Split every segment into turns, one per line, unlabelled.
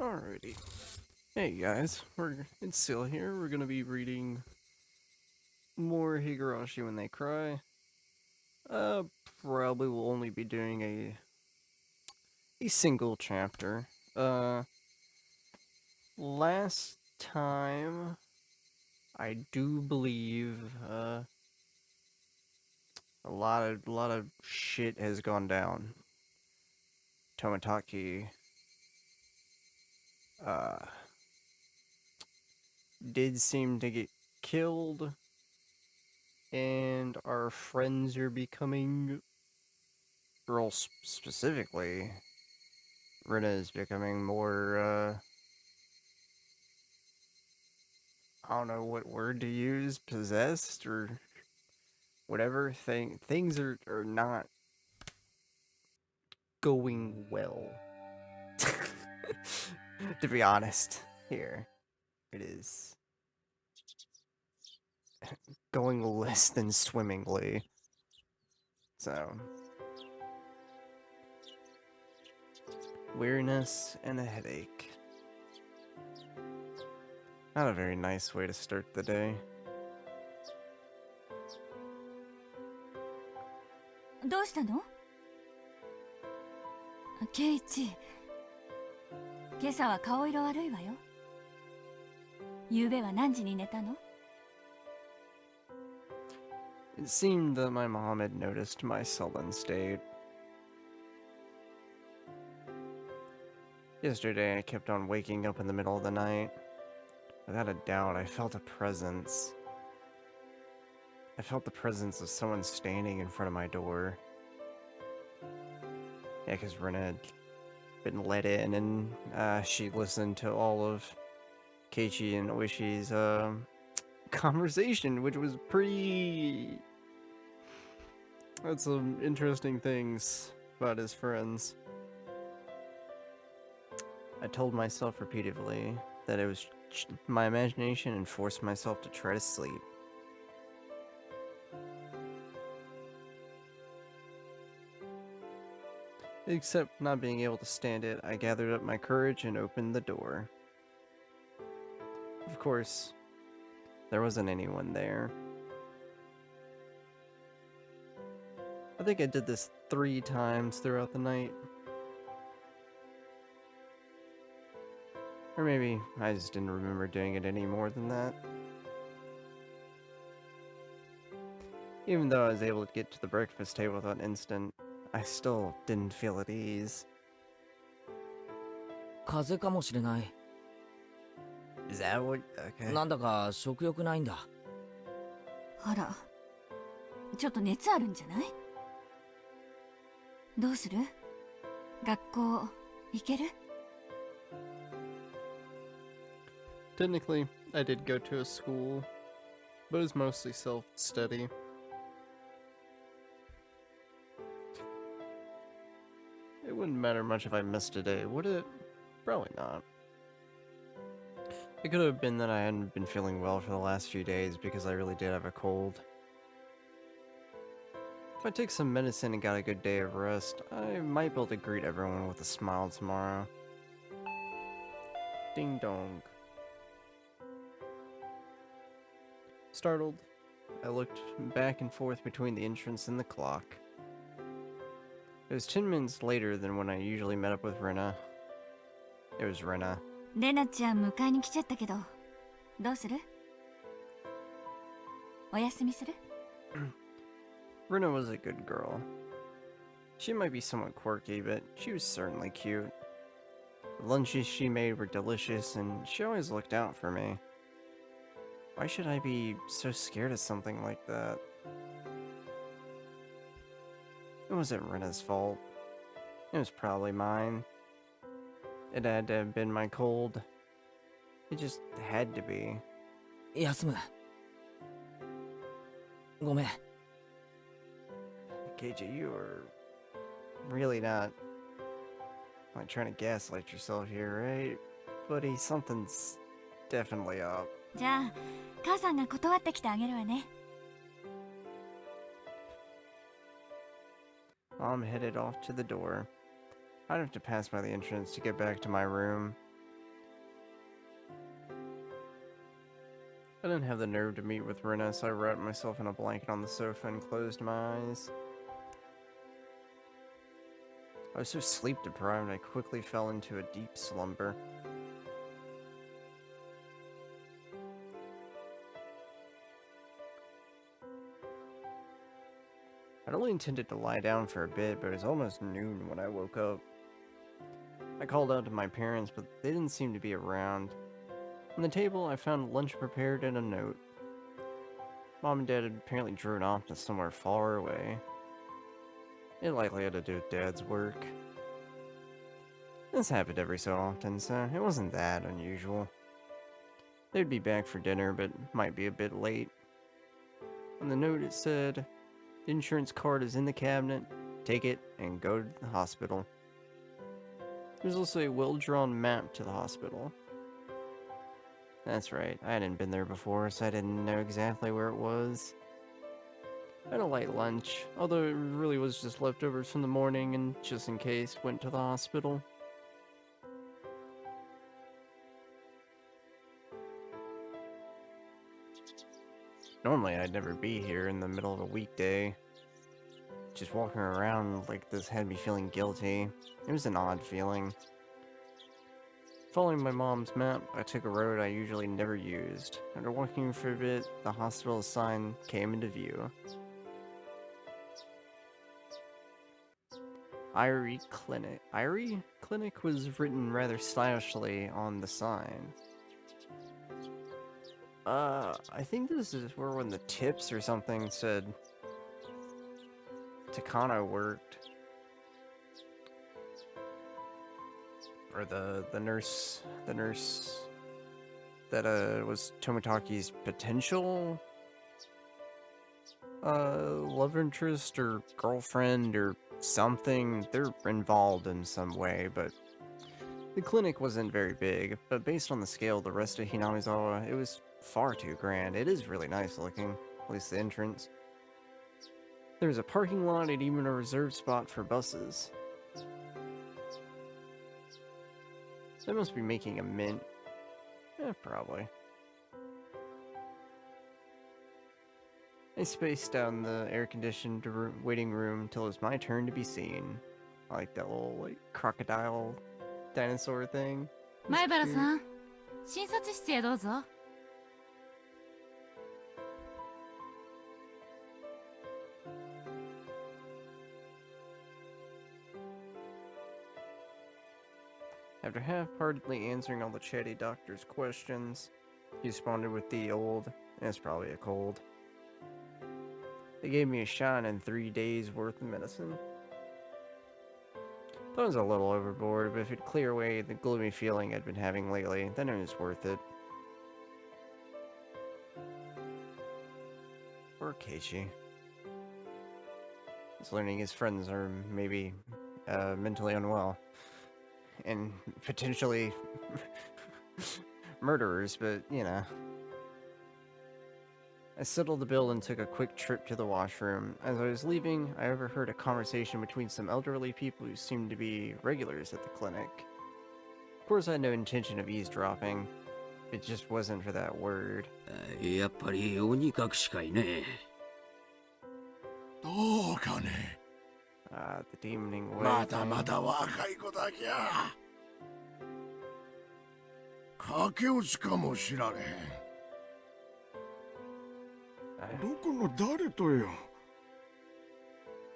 Alrighty. Hey guys, it's Seal here. We're gonna be reading more Higurashi When They Cry. Uh, Probably will only be doing a single chapter. Last time, I do believe, a lot of shit has gone down. Tomataki, uh, did seem to get killed, and our friends are becoming, girls specifically, Rena is becoming more, I don't know what word to use, possessed or whatever. Things are not going well. To be honest, here it is going less than swimmingly. So, weariness and a headache. Not a very nice way to start the day.
どうしたの？ケイチ、今朝は顔色悪いわよ。昨夜は何時に寝たの？
It seemed that my mom had noticed my sullen state. Yesterday, I kept on waking up in the middle of the night. Without a doubt, I felt a presence. I felt the presence of someone standing in front of my door. Yeah, because Rena had been let in, and she listened to all of Keiichi and Oishi's conversation, which was pretty... Had some interesting things about his friends. I told myself repeatedly that it was my imagination and forced myself to try to sleep. Except not being able to stand it, I gathered up my courage and opened the door. Of course, there wasn't anyone there. I think I did this 3 times throughout the night. Or maybe I just didn't remember doing it any more than that. Even though I was able to get to the breakfast table without instant, I still didn't feel at ease.
風邪かもしれない。
Is that what? Okay.
なんだか食欲ないんだ。
あら、ちょっと熱あるんじゃない？どうする？学校行ける？
Technically, I did go to a school, but it was mostly self-study. It wouldn't matter much if I missed a day, would it? Probably not. It could have been that I hadn't been feeling well for the last few days because I really did have a cold. If I take some medicine and got a good day of rest, I might be able to greet everyone with a smile tomorrow. Ding dong. Startled, I looked back and forth between the entrance and the clock. It was 10 minutes later than when I usually met up with Rena. It was Rena.
レナちゃん迎えに来ちゃったけど、どうする？お休みする？
Rena was a good girl. She might be somewhat quirky, but she was certainly cute. The lunches she made were delicious, and she always looked out for me. Why should I be so scared of something like that? It wasn't Rena's fault. It was probably mine. It had to have been my cold. It just had to be.
休む。ごめん。
KJ, you are really not like trying to gaslight yourself here, right? Buddy, something's definitely up.
じゃあ、母さんが断ってきてあげるわね。
Mom headed off to the door. I'd have to pass by the entrance to get back to my room. I didn't have the nerve to meet with Rena, so I wrapped myself in a blanket on the sofa and closed my eyes. I was so sleep deprived I quickly fell into a deep slumber. I'd only intended to lie down for a bit, but it was almost noon when I woke up. I called out to my parents, but they didn't seem to be around. On the table, I found lunch prepared and a note. Mom and Dad had apparently driven off to somewhere far away. It likely had to do with Dad's work. This happened every so often, so it wasn't that unusual. They'd be back for dinner, but might be a bit late. On the note it said, "The insurance card is in the cabinet, take it and go to the hospital." There's also a well-drawn map to the hospital. That's right, I hadn't been there before, so I didn't know exactly where it was. I had a light lunch, although it really was just leftovers from the morning and, just in case, went to the hospital. Normally I'd never be here in the middle of a weekday. Just walking around like this had me feeling guilty. It was an odd feeling. Following my mom's map, I took a road I usually never used. After walking for a bit, the hospital sign came into view. Irie Clinic. Irie Clinic was written rather stylishly on the sign. I think this is where when the tips or something said Takano worked. Or the nurse that was Tomitaki's potential love interest or girlfriend or something. They're involved in some way, but the clinic wasn't very big. But based on the scale of the rest of Hinamizawa, it was far too grand. It is really nice looking, at least the entrance. There was a parking lot and even a reserved spot for buses. They must be making a mint. Probably. I spaced out in the air-conditioned waiting room until it was my turn to be seen. I like that little, crocodile dinosaur thing.
前原さん、診察室へどうぞ。
After half-heartedly answering all the chatty doctor's questions, he responded with the old, "It's probably a cold." They gave me a shot and 3 days worth of medicine. That was a little overboard, but if it'd clear away the gloomy feeling I'd been having lately, then it was worth it. Poor Keiichi. He's learning his friends are maybe mentally unwell. And potentially murderers, but you know. I settled the bill and took a quick trip to the washroom. As I was leaving, I overheard a conversation between some elderly people who seemed to be regulars at the clinic. Of course, I had no intention of eavesdropping. It just wasn't for that word.
やっぱり鬼隠しかいね。
どうかね。
The demoning way.
まだまだ若い子だけや。駆け落ちかもしられへん。どこの誰とよ。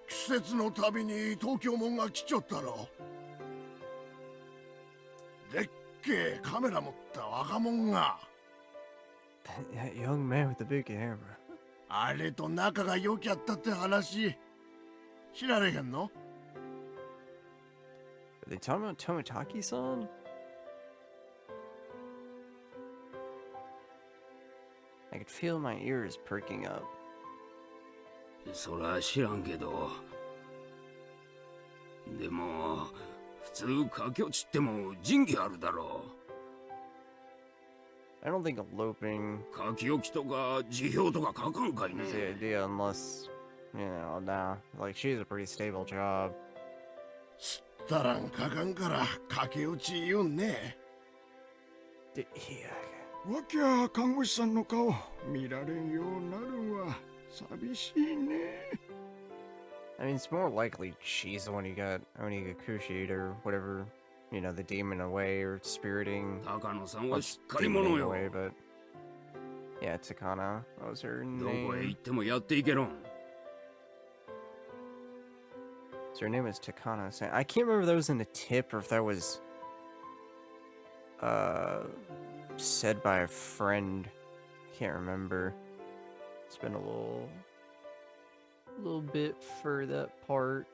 季節のたびに東京門が来ちょったろ。でっけえカメラ持った若者が。
That young man with the big camera.
あれと仲が良きゃったって話。知られへんの？
Are they talking about Tomitaki-san? I could feel my ears perking up.
そら知らんけど。でも、普通駆け落ちっても仁義あるだろ
I don't think eloping
う。書き置きとか辞表とか書かんかいね
is the idea unless, nah, like she has a pretty stable job.
すったらんかかんから駆け落ち言うんね。
Yeah.
わきゃ看護師さんの顔見られんようなるわ。寂しいね。
I mean, it's more likely she's the one who got Onikakushi or whatever, you know, the demon away or spiriting.
高野さん
Well,
は
it's
しっかり
demoning
者よ。
away, but yeah, Takano. What was her
どこへ
name?
行ってもやっていけろん。
So her name was Takano. I can't remember if that was in the tip or if that was said by a friend. Can't remember. It's been a little bit for that part.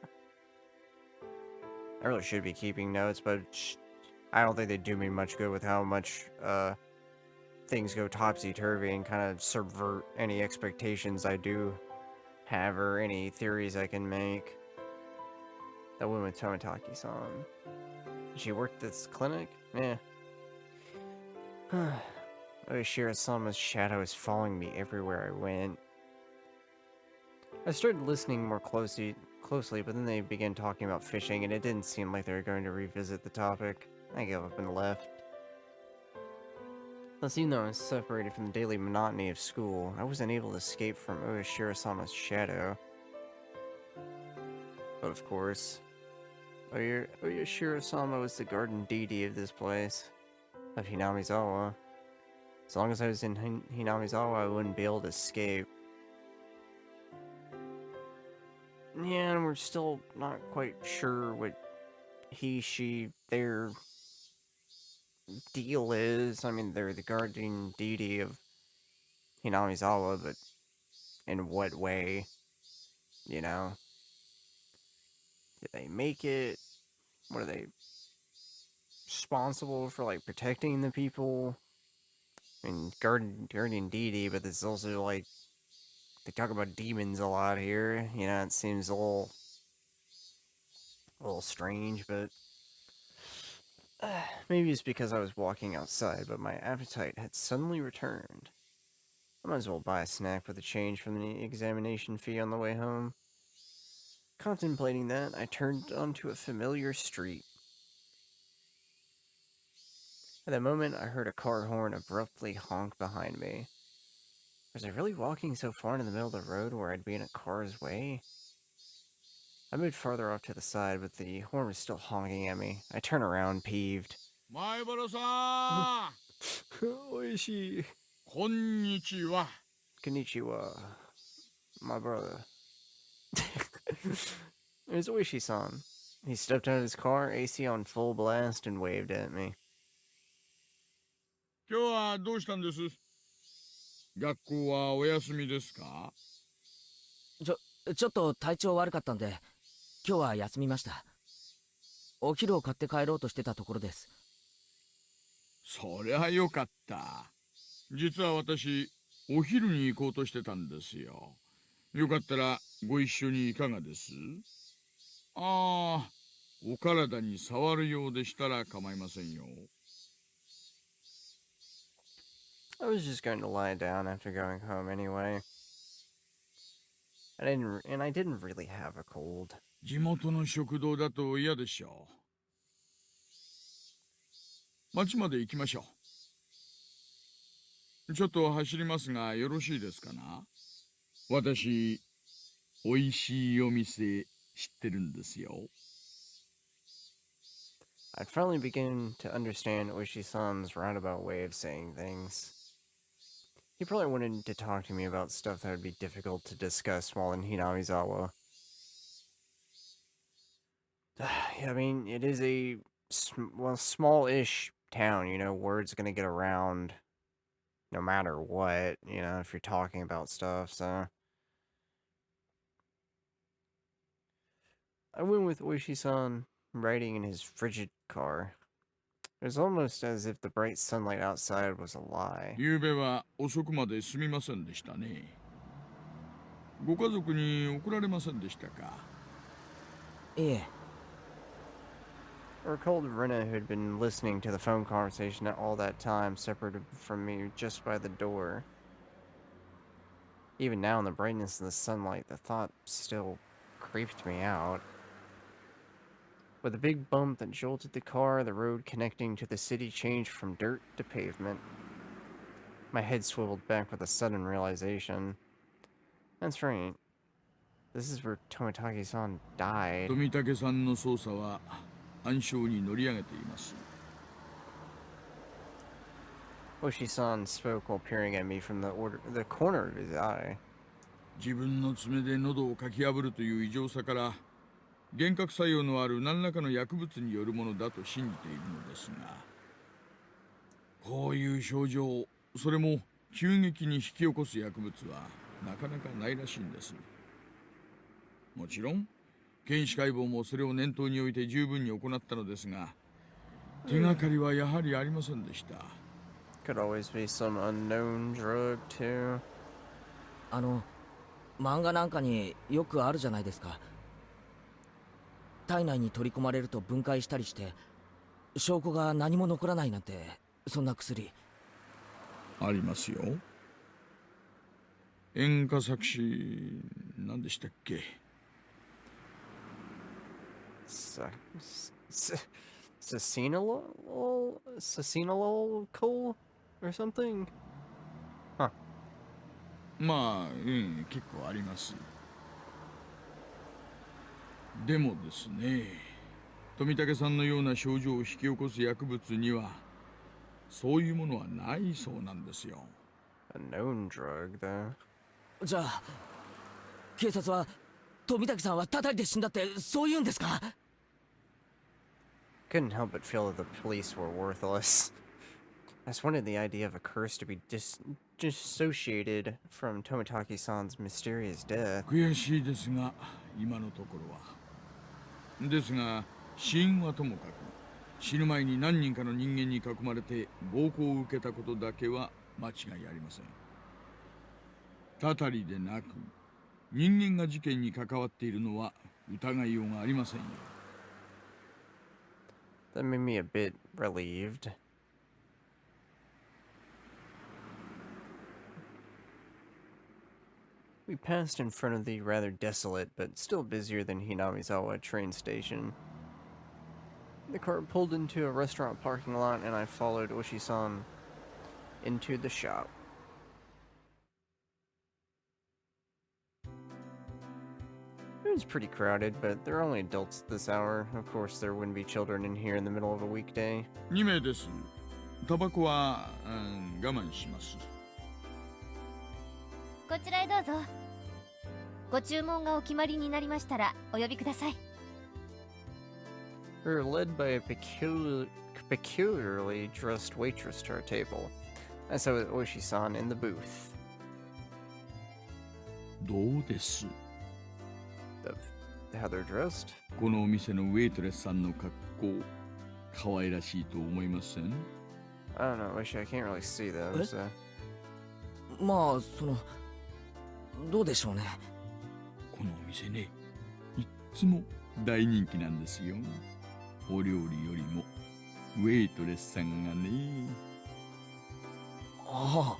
I really should be keeping notes, but I don't think they do me much good with how much things go topsy-turvy and kind of subvert any expectations I do have or any theories I can make. That one with Tomitaki-san. She worked at this clinic? Yeah. Oishira-sama's shadow is following me everywhere I went. I started listening more closely, but then they began talking about fishing, and it didn't seem like they were going to revisit the topic. I gave up and left. Thus, even though I was separated from the daily monotony of school, I wasn't able to escape from Oishira-sama's shadow. But of course, Oishira-sama was the garden deity of this place, of Hinamizawa. As long as I was in Hinamizawa, I wouldn't be able to escape. Yeah, and we're still not quite sure what he, she, their deal is. I mean, they're the guardian deity of Hinamizawa, but in what way? You know? Did they make it? What are they responsible for, like, protecting the people? I mean, guardian deity, but there's also, like, they talk about demons a lot here. You know, it seems a little strange, but maybe it's because I was walking outside, but my appetite had suddenly returned. I might as well buy a snack for the change from the examination fee on the way home. Contemplating that, I turned onto a familiar street. At that moment, I heard a car horn abruptly honk behind me. Was I really walking so far into the middle of the road where I'd be in a car's way? I moved farther off to the side, but the horn was still honking at me. I turned around, peeved.
前原さん
Oishi.
こんにちは
Konnichiwa. My brother. It was Oishi-san. He stepped out of his car, AC on full blast, and waved at me.
今日はどうしたんです？学校はお休みですか？
ちょっと体調悪かったんで、今日は休みました。お昼を買って帰ろうとしてたところです。
そりゃよかった。実は私、お昼に行こうとしてたんですよ。よかったらご一緒にいかがです？ああ、お体に触るようでしたら構いませんよ。
I was just going to lie down after going home anyway. I didn't really have a cold.
地元の食堂だと嫌でしょう。町まで行きましょう。ちょっと走りますがよろしいですかな？私、おいしいお店知ってるんですよ。
I'd finally begin to understand Oishi-san's roundabout way of saying things. He probably wanted to talk to me about stuff that would be difficult to discuss while in Hinamizawa. Yeah, I mean, it is a, small-ish town, you know, word's gonna get around no matter what, you know, if you're talking about stuff, so... I went with Oishi-san riding in his frigid car. It was almost as if the bright sunlight outside was a lie.
昨夜は遅くまですみませんでしたね。ご家族に送られませんでしたか？
いえ。
I recalled Rena, who had been listening to the phone conversation all that time, separated from me just by the door. Even now, in the brightness of the sunlight, the thought still creeped me out. With a big bump that jolted the car, the road connecting to the city changed from dirt to pavement. My head swiveled back with a sudden realization. That's right. This is where Tomitake-san died.
富武さんの捜査は暗礁に乗り上げています。
Oshi-san spoke while peering at me from the corner of his eye.
自分の爪で喉をかき破るという異常さから幻覚作用のある何らかの薬物によるものだと信じているのですが、こういう症状、それも急激に引き起こす薬物はなかなかないらしいんです。もちろん検視解剖もそれを念頭に置いて十分に行ったのですが、手がかりはやはりありませんでした。
Could always be some unknown drug too.
漫画なんかによくあるじゃないですか。体内に取り込まれると分解したりして証拠が何も残らないなんて、そんな薬
ありますよ。演歌作詞何でしたっけ。
Sacinol coal or something? Huh.
まあ、結構あります。でもですね、富武さんのような症状を引き起こす薬物にはそういうものはないそうなんですよ。
A known drug, though.
じゃあ警察は富武さんはたたりで死んだってそう言うんですか？
Couldn't help but feel that the police were worthless. I just wanted the idea of a curse to be dissociated from Tomitake-san's mysterious death.
悔しいですが今のところは。ですが死因はともかく死ぬ前に何人かの人間に囲まれて暴行を受けたことだけは間違いありません。たたりでなく人間が事件に関わっているのは疑いようがありませんよ。
That made me a bit relieved. We passed in front of the rather desolate, but still busier than Hinamizawa train station. The car pulled into a restaurant parking lot, and I followed Oshi-san into the shop. It was pretty crowded, but there are only adults at this hour. Of course, there wouldn't be children in here in the middle of a weekday.
2名です。タバコは、我慢します。
こちらへどうぞ。ご注文がお決まりになりましたらお呼びください。
We were led by a peculiarly dressed waitress to our table. I sat with Oshi-san in the booth.
どうです？
How they're dressed?
このお店のウェイトレスさんの格好、可愛らしいと思いません？
I don't know, Oshi, I can't really see those.
まあどうでしょうね。
このお店ね、いっつも大人気なんですよ。お料理よりもウェイトレスさんがね。
ああ、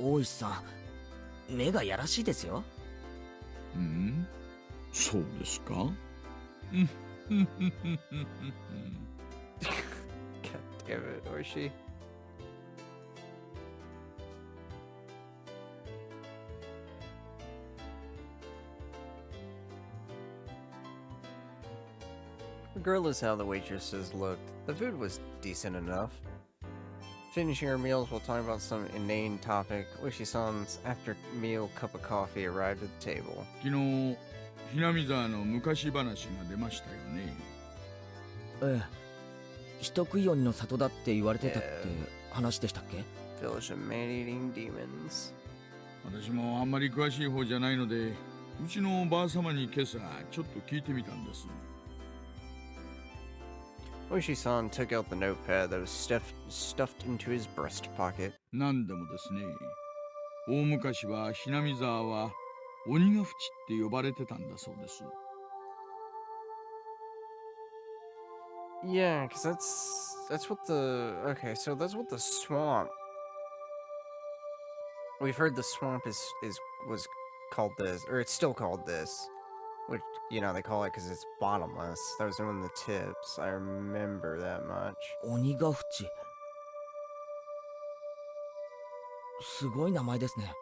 大石さん目がやらしいですよ。
うん？そうですか？
God damn it, Oshi. Regardless how the waitresses looked, the food was decent enough. Finishing our meals while talking about some inane topic, Oshi-san's after-meal cup of coffee arrived at the table.
昨日、ひなみ沢の昔話が出ましたよね。
ええ、人食い鬼の里だって言われてたって話でしたっけ？
Village of man-eating demons.
私もあんまり詳しい方じゃないので、うちのばあ様に今朝ちょっと聞いてみたんです。
Oshi-san took out the notepad that was stuffed into his breast pocket.
何でもですね、大昔はひなみ沢は鬼ヶ淵って呼ばれてたんだそうです。
Yeah, because that's what the so that's what the swamp. We've heard the swamp was called this, or it's still called this, which they call it because it's bottomless. That was one of the tips. I remember that much.
鬼ヶ淵。すごい名前ですね。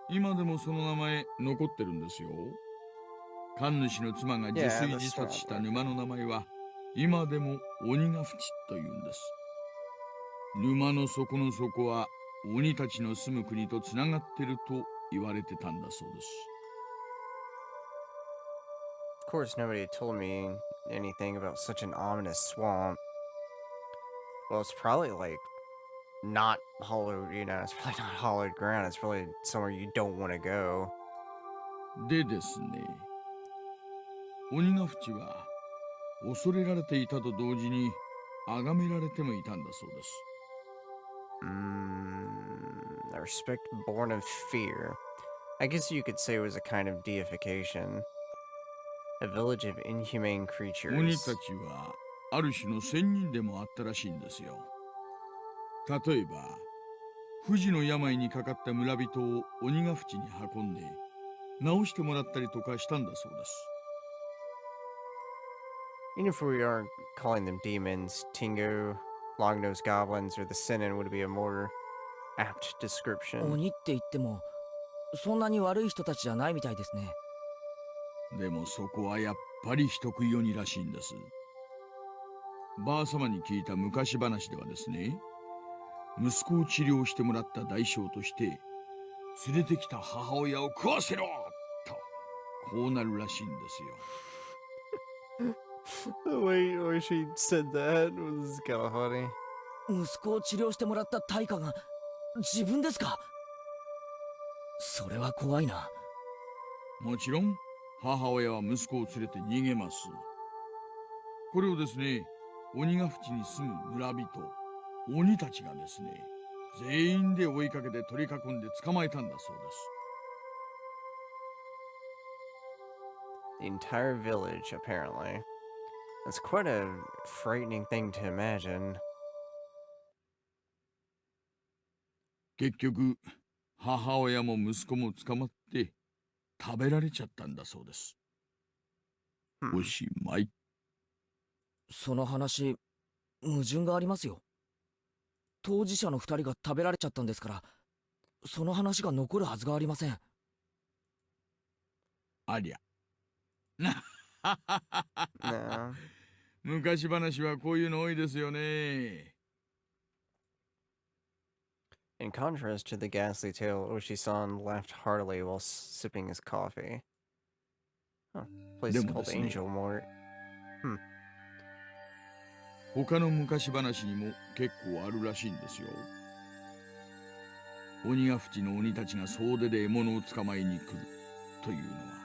今でもその名前残ってるんですよ。神主の妻が自
Yeah,
炊
the
自殺
swamp.
した沼の名前は今でも鬼ヶ淵というんです。沼の底の底は鬼たちの住む国とつながってると言われてたんだそうです。
Of course, nobody told me anything about such an ominous swamp. Well, it's probably like not hollowed, it's probably not hollowed ground. It's probably somewhere you don't want to go.
でですね、鬼ヶ淵は恐れられていたと同時に崇められてもいたんだそうです。
A respect born of fear. I guess you could say it was a kind of deification. A village of inhumane
鬼
creatures.
たちはある種の仙人でもあったらしいんですよ。例えば、不治の病にかかった村人を鬼ヶ淵に運んで治してもらったりとかしたんだそうです。
Even if we aren't calling them demons, Tingu, long-nosed goblins, or the Sinnin would be a more apt description.
鬼って言ってもそんなに悪い人たちじゃないみたいですね。
でもそこはやっぱり人食い鬼らしいんです。ばあ様に聞いた昔話ではですね、息子を治療してもらった代償として連れてきた母親を食わせろとこうなるらしいんですよ。
The way she said that was kind of funny.
息子を治療してもらった対価が自分ですか？それは怖いな。
もちろん母親は息子を連れて逃げます。これをですね、鬼ヶ淵に住む村人、鬼たちがですね、全員で追いかけて取り囲んで捕まえたんだそうです。
The entire village, apparently. That's quite a frightening thing to imagine.
結局、母親も息子も捕まって食べられちゃったんだそうです。おしまい。
その話矛盾がありますよ。当事者の2人が食べられちゃったんですから、その話が残るはずがありません。
ありゃ。
No.
昔話はこういうの多いですよね。
In contrast to the ghastly tale, Oshi-san laughed heartily while sipping his coffee. Huh. Place is called Angel Mort.
他の昔話にも結構あるらしいんですよ。鬼ヶ淵の鬼たちが総出で獲物を捕まえに来るというのは。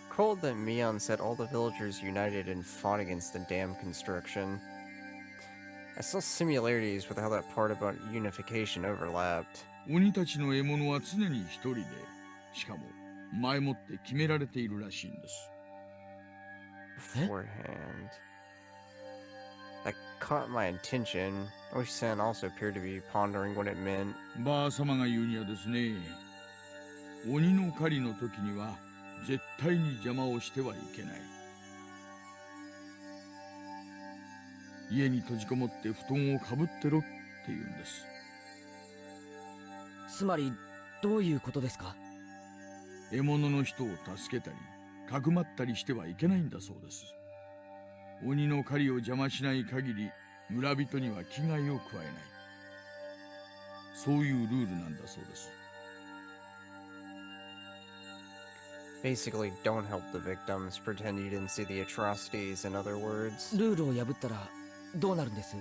Recalled that Mion said all the villagers united and fought against the dam construction. I saw similarities with how that part about unification overlapped.
鬼たちの獲物は常に一人で、しかも前もって決められているらしいんです。
Beforehand. That caught my attention. Oshi-san also appeared to be pondering what it meant.
ばあ様が言うにはですね、鬼の狩りの時には絶対に邪魔をしてはいけない。家に閉じこもって布団をかぶってろって言うんです。
つまりどういうことですか？
獲物の人を助けたりかくまったりしてはいけないんだそうです。鬼の狩りを邪魔しない限り村人には危害を加えない。そういうルールなんだそうです。
Basically, don't help the victims. Pretend you didn't see the atrocities, in other words.
ルールを破ったらどうなるんです？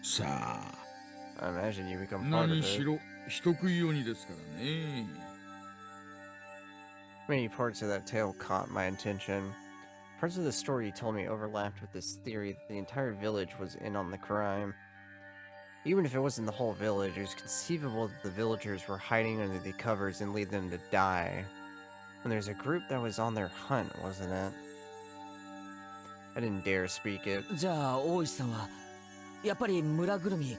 さあ、
I imagine you become part of
何
it.
しろ人食い鬼ですからね。
Many parts of that tale caught my attention. Parts of the story you told me overlapped with this theory that the entire village was in on the crime. Even if it wasn't the whole village, it was conceivable that the villagers were hiding under the covers and lead them to die. And there's a group that was on their hunt, wasn't it? I didn't dare speak it.
じゃあ大石さんはやっぱり村ぐるみ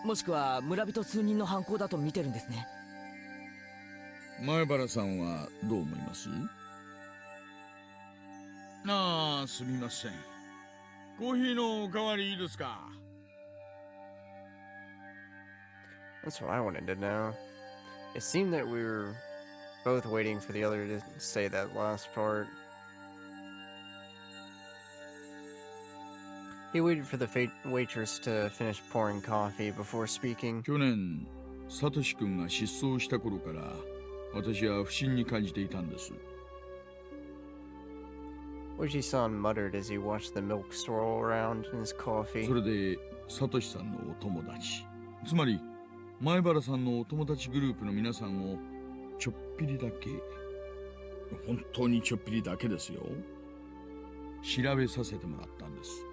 もしくは村人数人の犯行だと見てるんですね。
前原さんはどう思います？ああ、すみません。コーヒーのおかわりいいですか？
That's what I wanted to know. It seemed that we were both waiting for the other to say that last part. He waited for the waitress to finish pouring coffee before speaking.
去年サトシ君が失踪した頃から私は不審に感じていたんです。
Oishi-san muttered as he watched the milk swirl around in his coffee.
それでサトシさんのお友達、つまり前原さんのお友達グループの皆さんをちょっぴりだけ、本当にちょっぴりだけですよ、調べさせてもらったんです。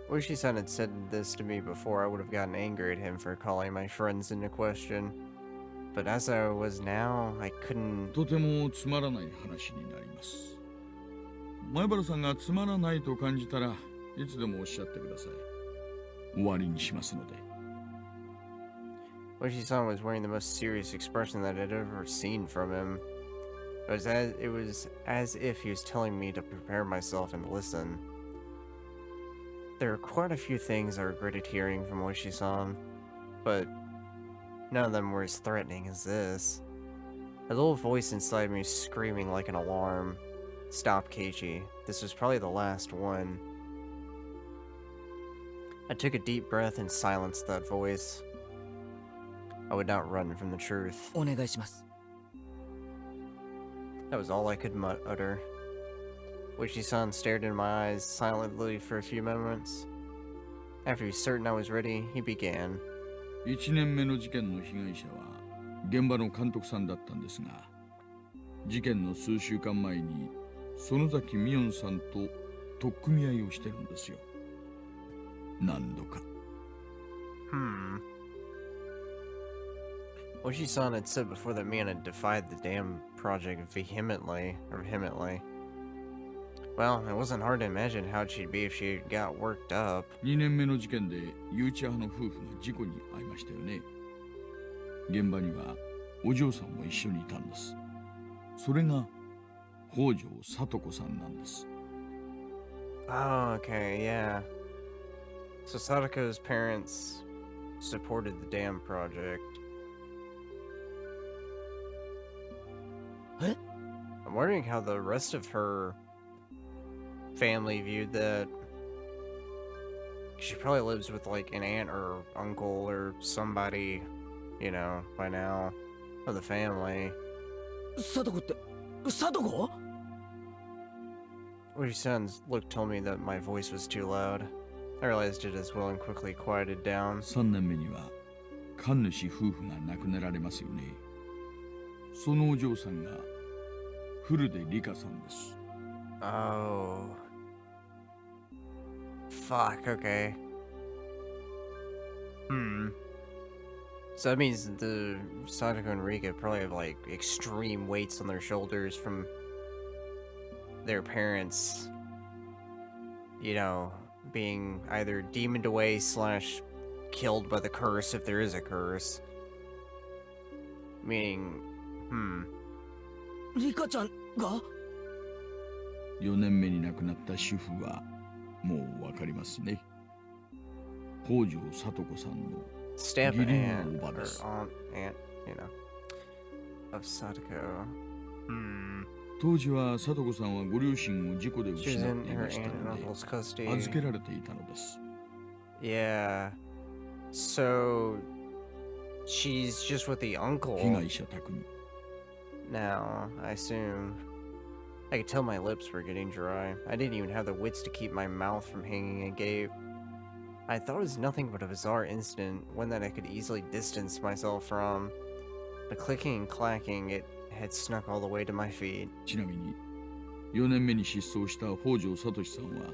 Oishi-san had said this to me before. I would have gotten angry at him for calling my friends into question. But as I was now, I couldn't...
とてもつまらない話になります。前原さんがつまらないと感じたらいつでもおっしゃってください。終わりにしますので。
Oishi-san was wearing the most serious expression that I'd ever seen from him. It was as if he was telling me to prepare myself and listen. There are quite a few things I regretted hearing from Oishi-san, but none of them were as threatening as this. A little voice inside me screaming like an alarm. Stop, Keiichi. This was probably the last one. I took a deep breath and silenced that voice. I would not run from the truth.
お願いします。
That was all I could utter. Oishi-san stared into my eyes silently for a few moments. After he was certain I was ready, he began.
1年目の事件の被害者は現場の監督さんだったんですが、事件の数週間前に園崎美音さんと取っ組み合いをしてるんですよ。何度か。
Oishi-san had said before that man had defied the dam project vehemently. Well, it wasn't hard to imagine how she'd be if she got worked up.
2年目の事件で誘致派の夫婦が事故に遭いましたよね。現場にはお嬢さんも一緒にいたんです。それが北条聡子さんなんです。
Oh, okay, yeah. So Sadako's parents supported the dam project.
Huh?
I'm wondering how the rest of her family viewed that. She probably lives with like an aunt or uncle or somebody, you know, by now, of the family.
サトコって、サトコ?
Oishi-san's look told me that my voice was too loud. I realized it as well and quickly quieted down.
3年目には神主夫婦が亡くなられますよね。そのお嬢さんが古出里香さんです。
Oh. Fuck, okay. So that means the Sadako and Rika probably have like extreme weights on their shoulders from their parents, you know, being either demoned away / killed by the curse if there is a curse. Meaning,
リカちゃんが?
4年目に亡くなった主婦はもうわかりますね。北条聡子さんの
step
義理
aunt
のおば
or
です。
aunt, you know, of Sadako.
当時は聡子さんはご両親を事故で
She
失
was
っ
in
てい
her
ました
aunt and
ので
uncle's custody.
預けられていたのです。
Yeah. So she's just with the
被
uncle
害者宅に
now, I assume. I could tell my lips were getting dry. I didn't even have the wits to keep my mouth from hanging agape. I thought it was nothing but a bizarre incident, one that I could easily distance myself from. The clicking and clacking, it had snuck all the way to my feet.
ちなみに4年目に失踪した北条聡さんは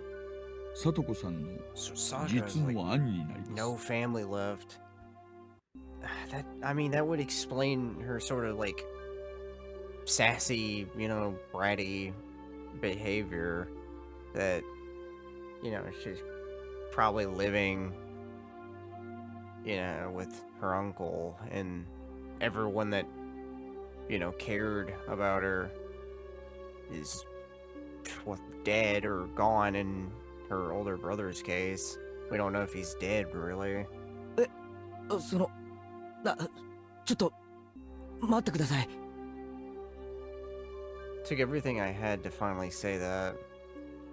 聡子さんの
So Sadako's
実
like
の兄になります。
no family left. That would explain her sort of like sassy, you know, bratty behavior that, you know, she's probably living, you know, with her uncle and everyone that, you know, cared about her is dead or gone in her older brother's case. We don't know if he's dead, really.
え、ちょっと待ってください。
Took everything I had to finally say that.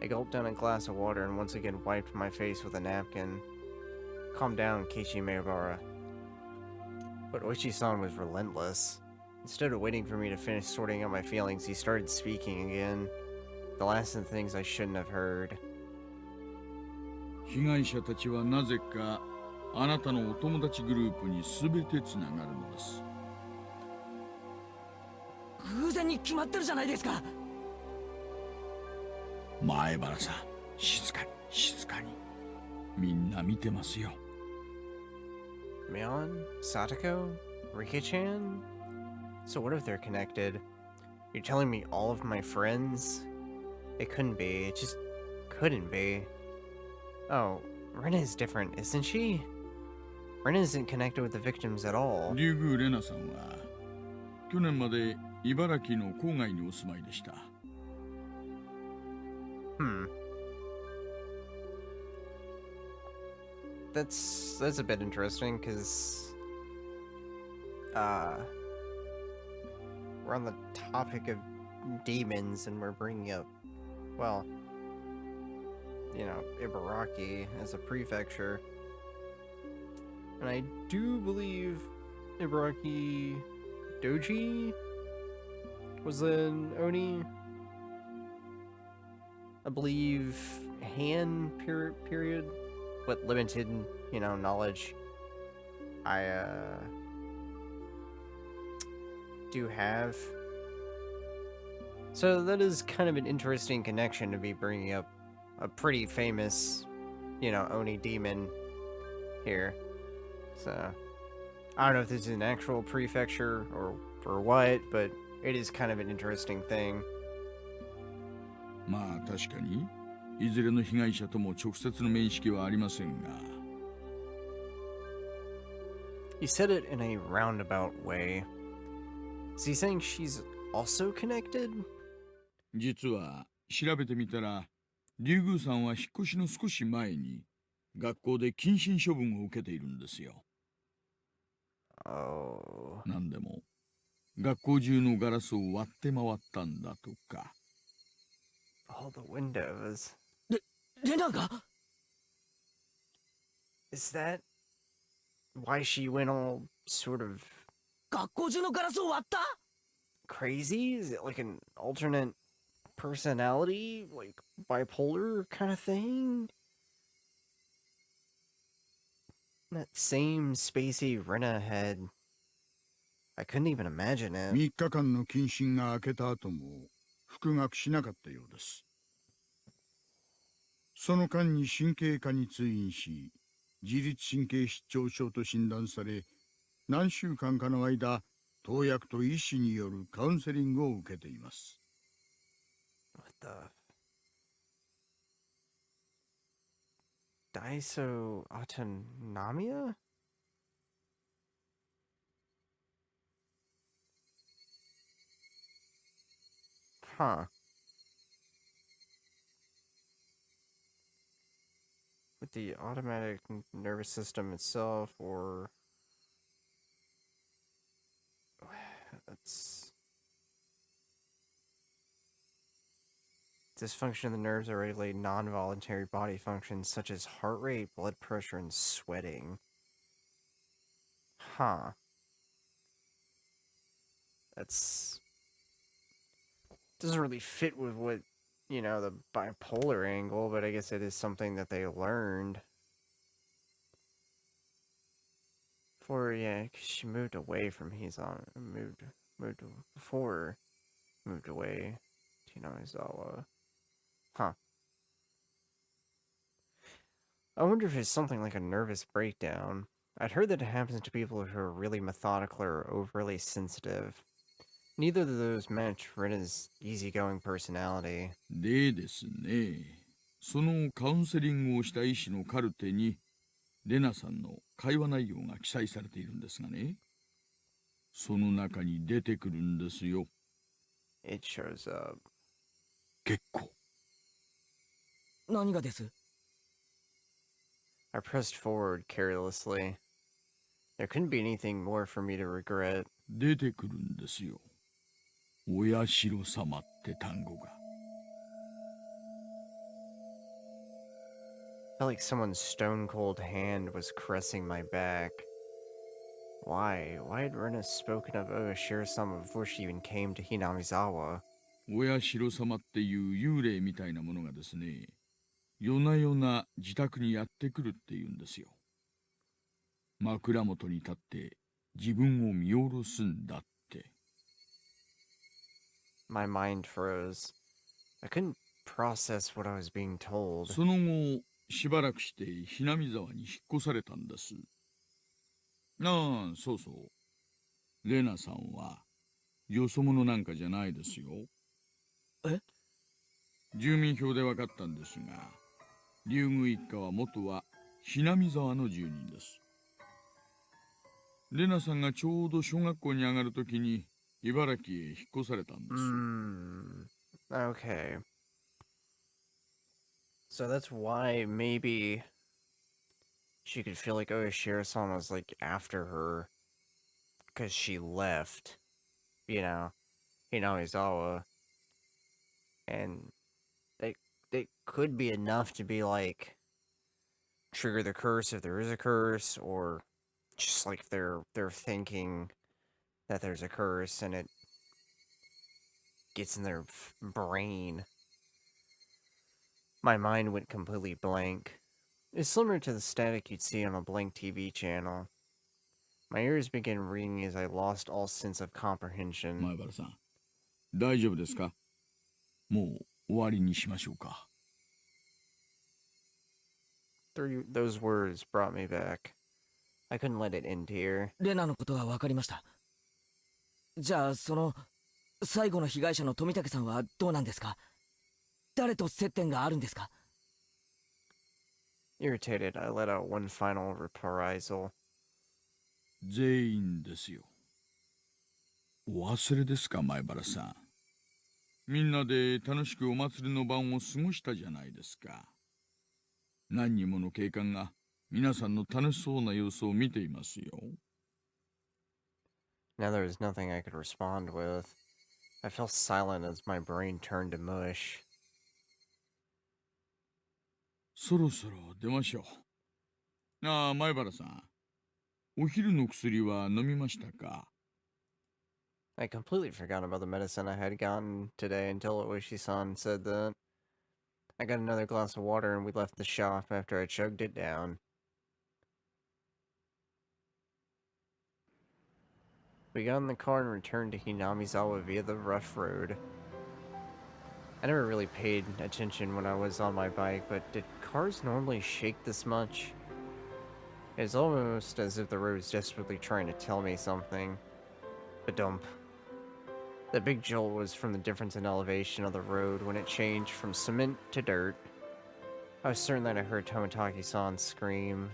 I gulped down a glass of water and once again wiped my face with a napkin. Calm down, Keiichi Maebara. But Oishi-san was relentless. Instead of waiting for me to finish sorting out my feelings, he started speaking again. The last of the things I shouldn't have heard.
被害者たちはなぜかあなたのお友達グループに全てつながるのです。
偶然に決まってるじゃないですか。
前原さん、静かに静かに。みんな見てますよ。
Mion? Satoko? Rika-chan? So what if they're connected? You're telling me all of my friends? It couldn't be. It just couldn't be. Oh, Rena is different, isn't she? Rena isn't connected with the victims at all.
リュウグ・レナさんは去年まで茨城の郊外にお住まいでした。
That's a bit interesting, because we're on the topic of demons and we're bringing up, well, you know, Ibaraki as a prefecture. And I do believe Ibaraki Doji was an Oni. I believe Han period, what limited, you know, knowledge I do have. So that is kind of an interesting connection to be bringing up a pretty famous, you know, Oni demon here. So I don't know if this is an actual prefecture or what, but it is kind of an interesting thing.
まあ確かにいずれの被害者とも直接の面識はありませんが。
He said it in a roundabout way. Is he saying she's also connected?
実は調べてみたら、リュウグウさんは引っ越しの少し前に学校で謹慎処分を受けているんですよ。
Oh.
なんでも学校中のガラスを割って回ったんだとか。
All the windows.
レナが
Is that why she went all sort of
学校中のガラスを割った
crazy? Is it like an alternate personality? Like bipolar kind of thing? That same spacey Rena had. I couldn't even imagine it.
3日間の謹慎が明けた後も復学しなかったようです。その間に神経科に通院し、自律神経失調症と診断され、何週間かの間、投薬と医師によるカウンセリングを受けています。
What the? Dysautonomia? Huh. With the automatic nervous system itself, or that's dysfunction of the nerves that regulate non-voluntary body functions such as heart rate, blood pressure, and sweating. Huh. That's doesn't really fit with what, you know, the bipolar angle, but I guess it is something that they learned. For, yeah, 'cause she moved away from Hizan, moved away to Inazawa. Huh. I wonder if it's something like a nervous breakdown. I'd heard that it happens to people who are really methodical or overly sensitive. Neither of those match Rena's easygoing personality.
でですね、そのカウンセリングをした医師のカルテにレナさんの会話内容が記載されているんですがね、その中に出てくるんですよ。
It shows up.
結構。
何がです
I pressed forward carelessly. There couldn't be anything more for me to regret.
出てくるんですよ。お社様って単語が。
I felt like someone's stone cold hand was caressing my back. Why? Why had Rena spoken of Oashiro-sama before she even came to Hinamizawa?
お社様っていう幽霊みたいなものがですね、夜な夜な自宅にやってくるっていうんですよ。枕元に立って自分を見下ろすんだって。
My mind froze. I couldn't process what I was being told.
その後、しばらくしてひなみ沢に引っ越されたんです。ああ、そうそう。レナさんはよそ者なんかじゃないですよ。
え？
住民票で分かったんですが、竜宮一家は元はひなみ沢の住人です。レナさんがちょうど小学校に上がるときに茨城へ引っ越されたんです。
Okay. So that's why maybe she could feel like Oashiro-sama was like after her because she left, you know, Hinamizawa. And they could be enough to be like trigger the curse if there is a curse, or just like they're thinking that there's a curse and it gets in their brain. My mind went completely blank. It's similar to the static you'd see on a blank TV channel. My ears began ringing as I lost all sense of comprehension.
前原さん、大丈夫ですか？もう終わりにしましょうか。
Those words brought me back. I couldn't let it end here.
レナのことは分かりました。じゃあその最後の被害者の富武さんはどうなんですか？誰と接点があるんですか？
Irritated, I let out one final reprisal.
全員ですよ。お忘れですか、前原さん。みんなで楽しくお祭りの晩を過ごしたじゃないですか。何人もの警官が皆さんの楽しそうな様子を見ていますよ。
Now there was nothing I could respond with. I fell silent as my brain turned to mush.
そろそろ出ましょう。ああ、前原さん。お昼の薬は飲みましたか？
I completely forgot about the medicine I had gotten today until Oishi-san said that. I got another glass of water and we left the shop after I chugged it down. We got in the car and returned to Hinamizawa via the rough road. I never really paid attention when I was on my bike, but did cars normally shake this much? It's almost as if the road was desperately trying to tell me something. Ba-dump. The big jolt was from the difference in elevation of the road when it changed from cement to dirt. I was certain that I heard Tomitaki-san scream.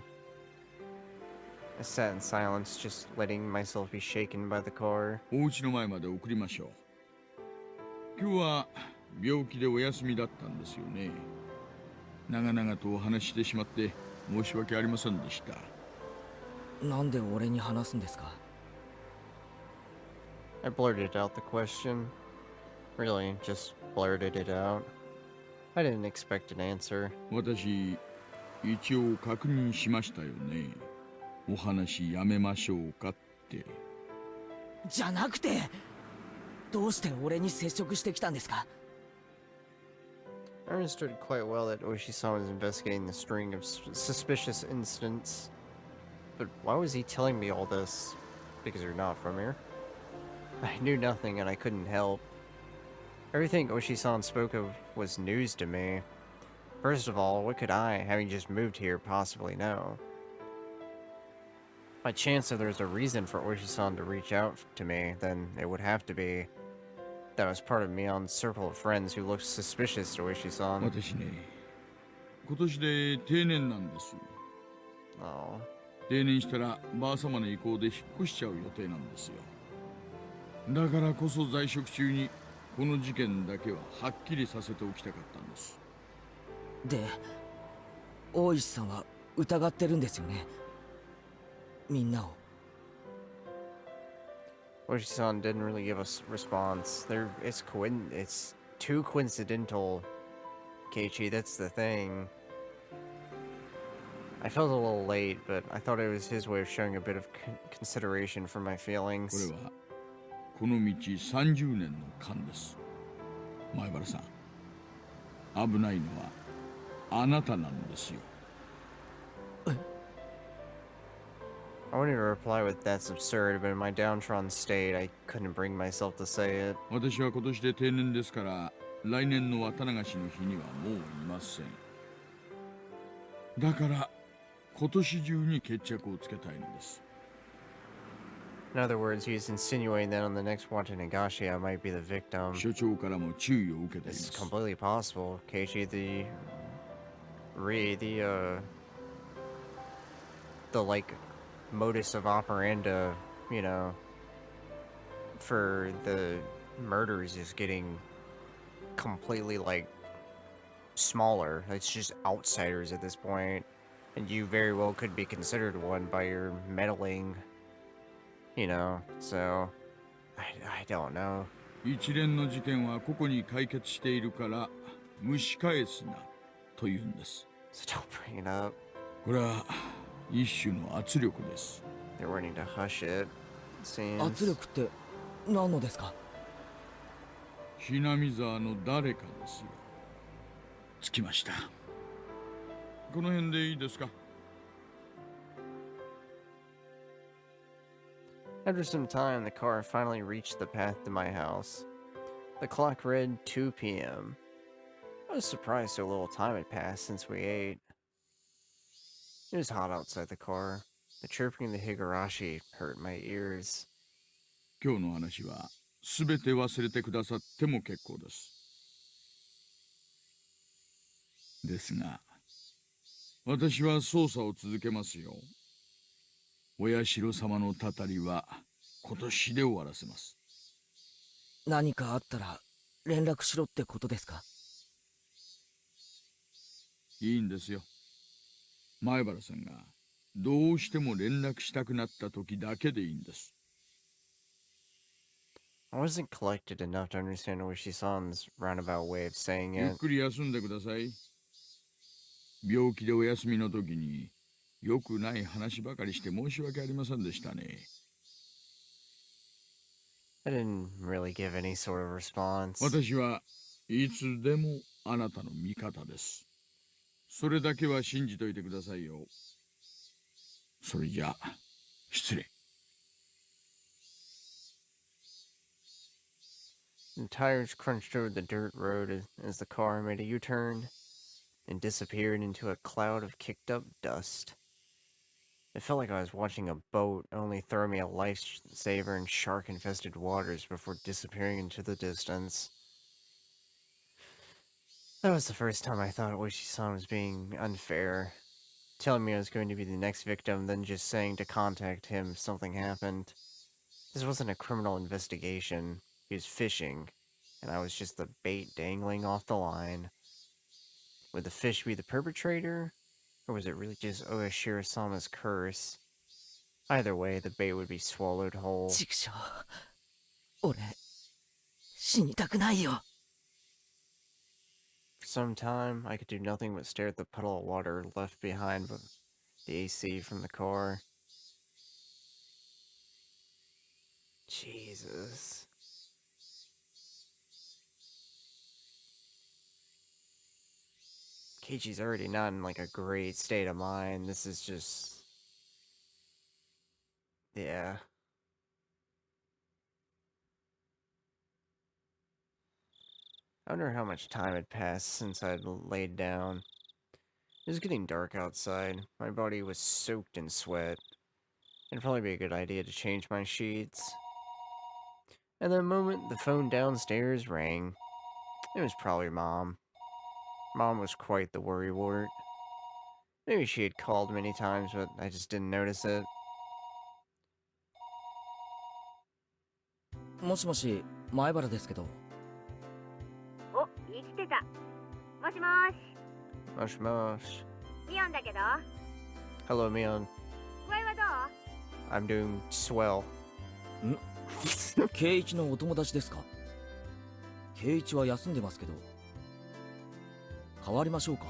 I sat in silence, just letting myself be shaken by the car.
お家の前まで送りましょう。今日は病気でお休みだったんですよね。長々とお話ししてしまって申し訳ありませんでした。
なんで俺に話すんですか？
I blurted out the question. Really, just blurted it out. I didn't expect an answer.
私、一応確認しましたよね。お話やめましょうかって。
じゃなくて、どうして俺に接触してきたんですか？
I understood quite well that Oishi-san was investigating the string of suspicious incidents. But why was he telling me all this? Because you're not from here? I knew nothing and I couldn't help. Everything Oishi-san spoke of was news to me. First of all, what could I, having just moved here, possibly know? By chance, if there's a reason for Oishi-san to reach out to me, then it would have to be that I was part of Mion's circle of friends who looked suspicious to Oishi-san.
私ね、今年で定年なんです。
Oh.
定年したらばあ様の意向で引っ越しちゃう予定なんですよ。だからこそ在職中にこの事件だけははっきりさせておきたかったんです。
で、大石さんは疑ってるんですよね。みんなを。
Oshi-san didn't really give us response. It's too coincidental, Keiichi, that's the thing. I felt a little late, but I thought it was his way of showing a bit of consideration for my
こ
feelings.
れはこの道30年の勘です。前原さん、危ないのはあなたなんですよ。
I wanted to reply with "That's absurd," but in my downtrodden state, I couldn't bring myself to say it.
私は今年で定年ですから、来年の綿流しの日にはもういません。だから今年中に決着をつけたいのです。
In other words, he's insinuating that on the next Onikakushi, I might be the victim.
所長からも注意を受けていま
This is
す。
completely possible. Keiichi, the like modus of operandi, you know, for the murders is getting completely like smaller. It's just outsiders at this point, and you very well could be considered one by your meddling, you know. So I don't know.
一連の事件は個々に解決しているから蒸し返すなと言うんです。
So don't bring it up.
これは一種の圧力です。
They're wanting to hush it. It seems.
圧力って何のですか？
ひなみ沢の誰かですよ。着きました。この辺でいいですか？
After some time, the car finally reached the path to my house. The clock read 2 p.m. I was surprised so little time had passed since we ate. It was hot outside the car. The chirping of the Higurashi hurt my ears.
今日の話はすべて忘れてくださっても結構です。ですが、私は捜査を続けますよ。お社様のたたりは今年で終わらせます。
何かあったら連絡しろってことですか？
いいんですよ。前原さんがどうしても連絡したくなった時だけでいいんです。
I wasn't collected enough to understand Oishi-san's roundabout way of saying
ゆっ
it.
くり休んでください。病気でお休みの時によくない話ばかりして申し訳ありませんでしたね。
I didn't really give any sort of response.
私はいつでもあなたの味方です。それだけは信じといてくださいよ。それじゃあ、失礼。
The tires crunched over the dirt road as the car made a U-turn and disappeared into a cloud of kicked-up dust. It felt like I was watching a boat only throw me a lifesaver in shark-infested waters before disappearing into the distance. That was the first time I thought Oishi-san was being unfair, telling me I was going to be the next victim, then just saying to contact him if something happened. This wasn't a criminal investigation. He was fishing, and I was just the bait dangling off the line. Would the fish be the perpetrator? Or was it really just Oashira-sama's curse? Either way, the bait would be swallowed whole.
畜生、俺死にたくないよ。
For some time, I could do nothing but stare at the puddle of water left behind by the AC from the car. Jesus. Keiichi's already not in like a great state of mind. This is just... yeah. I wonder how much time had passed since I'd laid down. It was getting dark outside. My body was soaked in sweat. It'd probably be a good idea to change my sheets. At that moment, the phone downstairs rang. It was probably Mom. Mom was quite the worrywart. Maybe she had called many times, but I just didn't notice it.
もしもし、前原ですけど。
お、生きてた。もしもーし。
Mosh mosh.
ミオンだけど。
Hello, Mion.
具合はどう？
I'm doing swell.
圭一のお友達ですか？圭一は休んでますけど。変わりましょうか？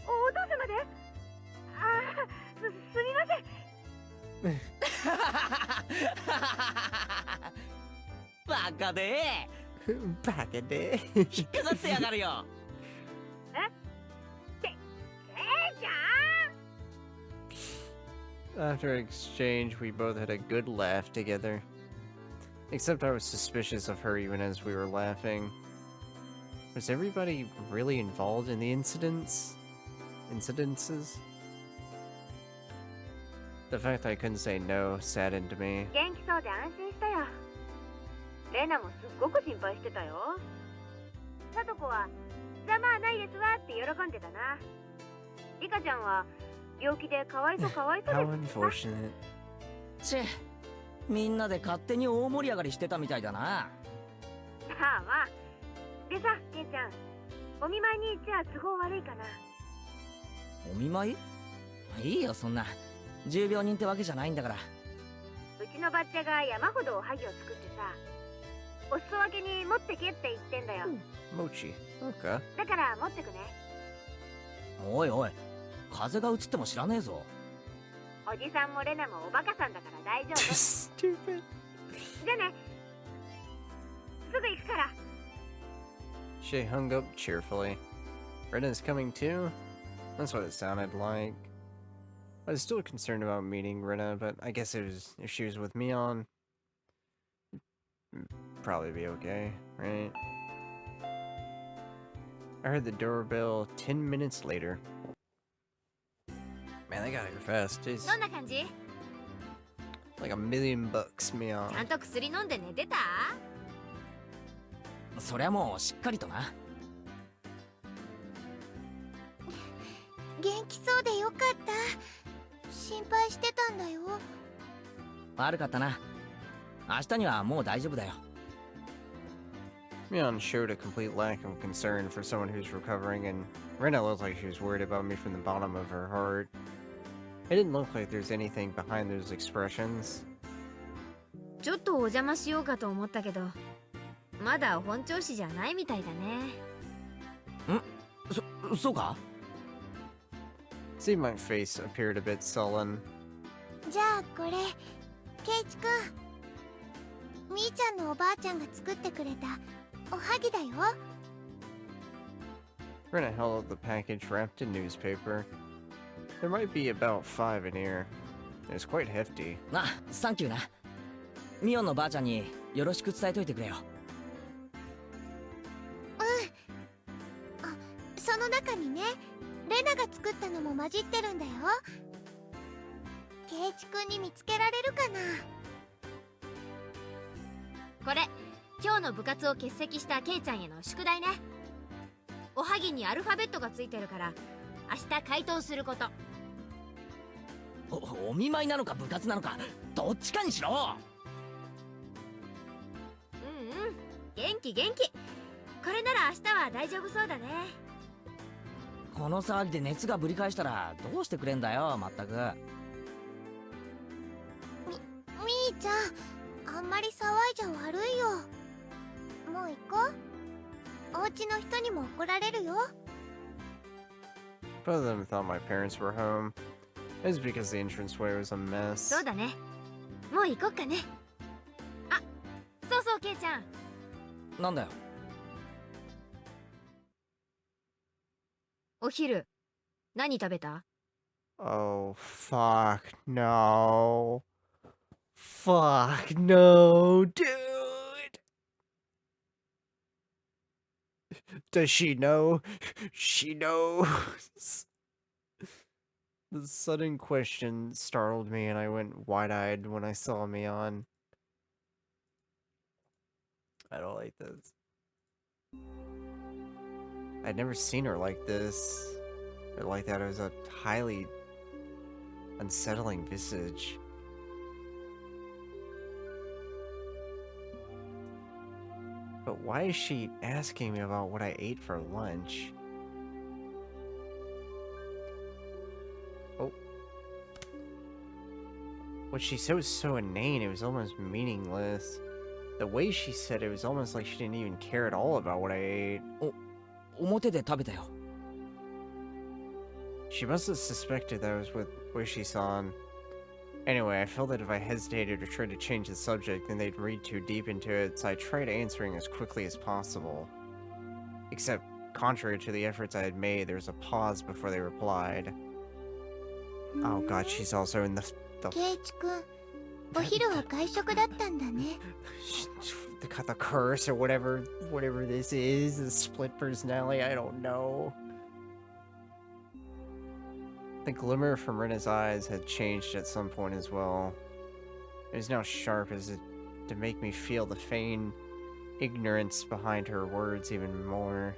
お父様で？すみません。
バカで
バカで。
引っかかってやがるよ。
After an exchange, we both had a good laugh together. Except I was suspicious of her even as we were laughing. Was everybody really involved in the incidences? The fact that I couldn't say no saddened me.
元気そうで安心したよ。レナもすっごく心配してたよ。さとこはざまあないですわって喜んでたな。リカちゃんは病気でかわいそうかわいそう
How
です。
unfortunate.
チェ、みんなで勝手に大盛り上がりしてたみたいだな。
まあまあ。でさ、ケイちゃん、お見舞いに行っちゃ都合悪いかな。
お見舞い？いいよ、そんな。重病人ってわけじゃないんだから。
うちのバッチャが山ほどおはぎを作ってさ、お裾分けに持ってけって言ってんだよ。
Mochi. Okay.
だから持ってくね。
おいおい、風が移っても知らねえぞ。
おじさんもレナもおバカさんだから大丈夫。
Stupid.
じゃあね。すぐ行くから。
She hung up cheerfully. Rena's coming too? That's what it sounded like. I was still concerned about meeting Rena, but I guess if she was with Mion, it'd probably be okay, right? I heard the doorbell 10 minutes later. Man, they got here fast. Jeez.
どんな感じ？
Like $1,000,000,
ちゃ
Mion.
んと薬飲んで寝てた？
そりゃもうしっかりとな。
元気そうでよかった。心配してたんだよ。
悪かったな。明日にはもう大丈夫だよ。
Mion showed a complete lack of concern for someone who's recovering, and Rena looked like she was worried about me from the bottom of her heart. It didn't look like there's anything behind those expressions.
ちょっとお邪魔しようかと思ったけど、まだ本調子じゃないみたいだね。
そうか？
See, my face appeared a bit sullen.
じゃあこれ、ケイチくん。みーちゃんのおばあちゃんが作ってくれたおはぎだよ。
Rena held up the package wrapped in newspaper. There might be about 5 in here. It was quite hefty.
あ、サンキューな。ミオンのばあちゃんによろしく伝えといてくれよ。
その中にね、レナが作ったのも混じってるんだよ。ケイチくんに見つけられるかな。
これ、今日の部活を欠席したケイちゃんへの宿題ね。おはぎにアルファベットがついてるから、明日回答すること。
お見舞いなのか部活なのか、どっちかにしろ。
元気元気。これなら明日は大丈夫そうだね。
この騒ぎで熱がぶり返したらどうしてくれんだよ、まったく。
みーちゃん、あんまり騒いじゃ悪いよ。もう行こう。お家の人にも怒られるよ。
Both of them thought my parents were home. It was because the entranceway was a mess.
そうだね。もう行こっかね。あ、そうそうケイちゃん。
なんだよ。
お昼、何食べた？
Oh, fuck no. Fuck no, dude. Does she know? She knows. The sudden question startled me and I went wide-eyed when I saw Mion. I don't like this. I'd never seen her like this. Or like that. It was a highly unsettling visage. But why is she asking me about what I ate for lunch? Oh. what she said was so inane, it was almost meaningless. The way she said it was almost like she didn't even care at all about what I ate.
表で食べたよ。
She must have suspected that I was with Oishi-san. Anyway, I felt that if I hesitated or tried to change the subject, then they'd read too deep into it, so I tried answering as quickly as possible. Except, contrary to the efforts I had made, there was a pause before they replied. Oh god, she's also in the
ケイチ君、お昼は外食だったんだね。
the curse or whatever this is, the split personality, I don't know. The glimmer from Rena's eyes had changed at some point as well. It was now sharp as if to make me feel the feigned ignorance behind her words even more.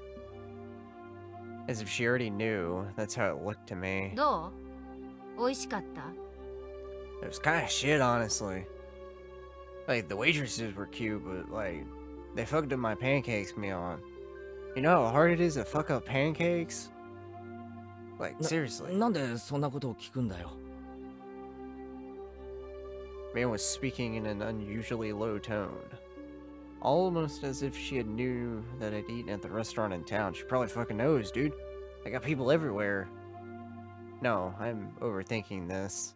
As if she already knew, that's how it looked to me.
どう？美味しかった？
It was kind of shit, honestly. Like, the waitresses were cute, but, like, they fucked up my pancakes, Mion. You know how hard it is to fuck up pancakes? Like, seriously.
なんでそんなことを聞くんだよ。
Mion was speaking in an unusually low tone. Almost as if she had knew that I'd eaten at the restaurant in town. She probably fucking knows, dude. I got people everywhere. No, I'm overthinking this.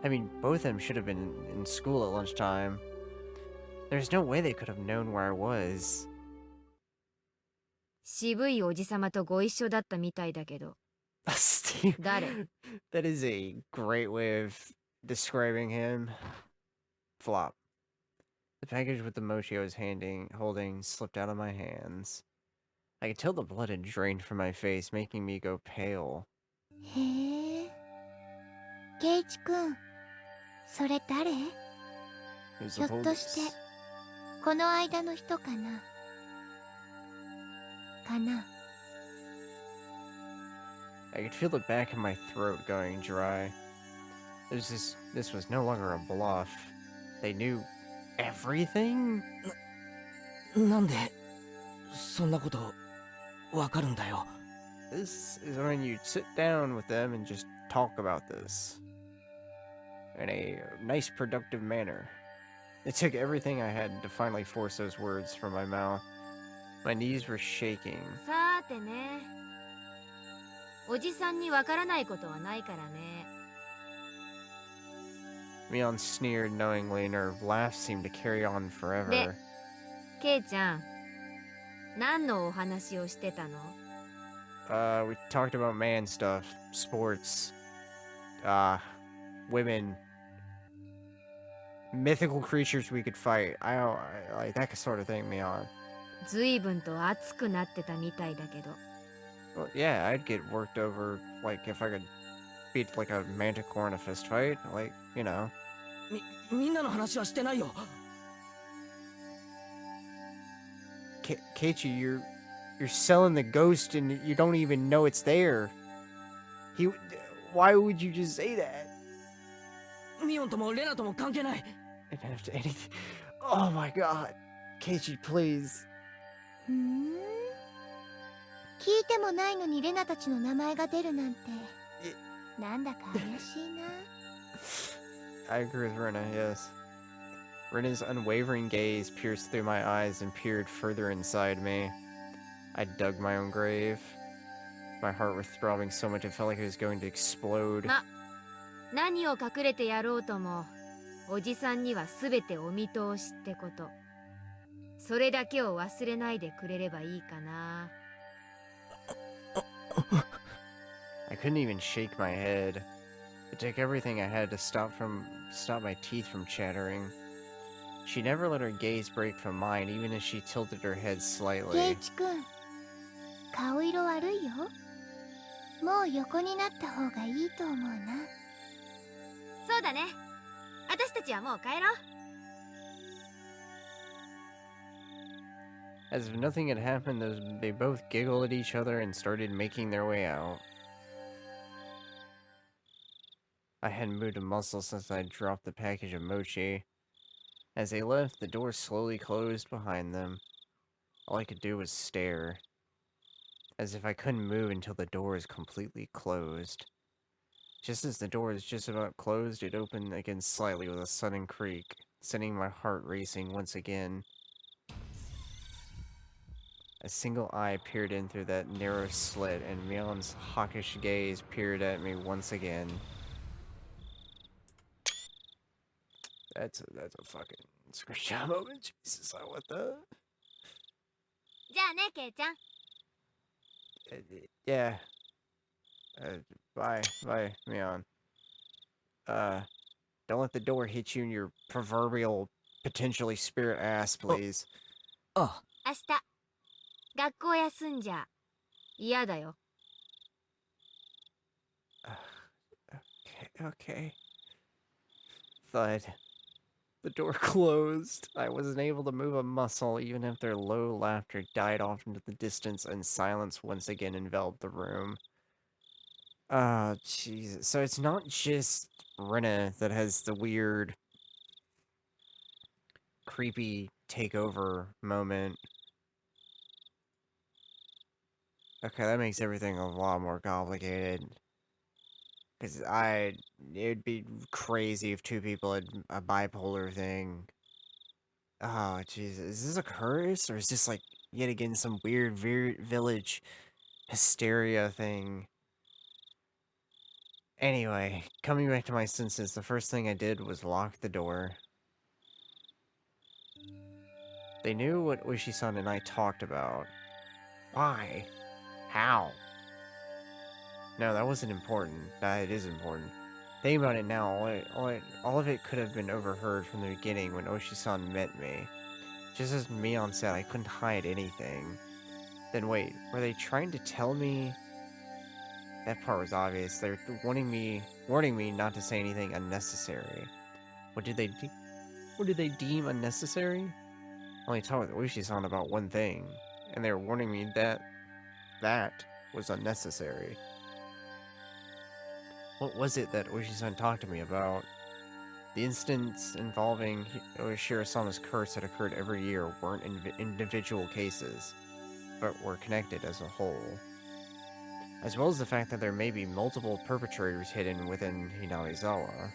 I mean, both of them should have been in school at lunchtime. There's no way they could have known where I was.
渋いおじさまとご一緒だったみたいだけど。
Steve.
誰？
That is a great way of describing him. Flop. The package with the mochi I was holding slipped out of my hands. I could tell the blood had drained from my face, making me go pale.
へえ。ケイチ君、それ誰？
Who's
ひょっとして、この間の人かな？かな？
I could feel the back of my throat going dry. This was no longer a bluff. They knew everything?
なんでそんなことわかるんだよ。
This is when you sit down with them and just talk about this. In a nice, productive manner. It took everything I had to finally force those words from my mouth. My knees were shaking.
さーてね。おじさんにわからないことはないからね。
Mion sneered knowingly, and her laugh seemed to carry on forever.
ケイちゃん、何のお話をしてたの？
We talked about man stuff, sports, women, mythical creatures we could fight. I like that sort of thing, Mion.
ずいぶんと熱くなってたみたいだけど。
Well, yeah, I'd get worked over, like, if I could beat, like, a manticore in a fist fight. Like, you know.
みんなの話はしてないよ。
Keiichi, you're selling the ghost and you don't even know it's there. Why would you just say that?
ミオンともレナとも関係ない。
I didn't have to anything. Oh my god. Keiichi, please.
ふん。聞いてもないのにレナたちの名前が出るなんて。なんだか怪しいな。
I agree with Rena, yes. Rena's unwavering gaze pierced through my eyes and peered further inside me. I dug my own grave. My heart was throbbing so much it felt like it was going to explode.
何を隠れてやろうとも、おじさんにはすべてお見通しってこと。それだけを忘れないでくれればいいかな。
I couldn't even shake my head. It took everything I had to stop my teeth from chattering. She never let her gaze break from mine, even as she tilted her head
ケイ
slightly.
チ君、顔色悪いよ。もう横になった方がいいと思うな。
そうだね。私たちはもう帰ろう。
As if nothing had happened, they both giggled at each other and started making their way out. I hadn't moved a muscle since I dropped the package of mochi. As they left, the door slowly closed behind them. All I could do was stare, as if I couldn't move until the door was completely closed. Just as the door is just about closed, it opened again slightly with a sudden creak, sending my heart racing once again. A single eye peered in through that narrow slit, and Mion's hawkish gaze peered at me once again. That's a fucking screenshot moment. Jesus, I want that.
じゃあね、ケイちゃん。
Yeah. Bye, Mion. Don't let the door hit you in your proverbial, potentially spirit ass, please.
あ、
明日学校休んじゃ嫌だよ。
Okay. Thud. The door closed. I wasn't able to move a muscle, even if their low laughter died off into the distance and silence once again enveloped the room. Oh, Jesus. So it's not just Rena that has the weird, creepy takeover moment. Okay, that makes everything a lot more complicated. Because it'd be crazy if two people had a bipolar thing. Oh, Jesus. Is this a curse? Or is this, like, yet again some weird village hysteria thing? Anyway, coming back to my senses, the first thing I did was lock the door. They knew what Ushi-san and I talked about. Why? How? No, that wasn't important. It is important. Thinking about it now, all of it could have been overheard from the beginning when Oshi-san met me. Just as Mion said, I couldn't hide anything. Then wait, were they trying to tell me? That part was obvious. They were warning me not to say anything unnecessary. What did they deem unnecessary? I only talked with Oshi-san about one thing, and they were warning me that was unnecessary. What was it that Oshi-san talked to me about? The incidents involving Shirasama's curse that occurred every year weren't individual cases, but were connected as a whole. As well as the fact that there may be multiple perpetrators hidden within Hinamizawa.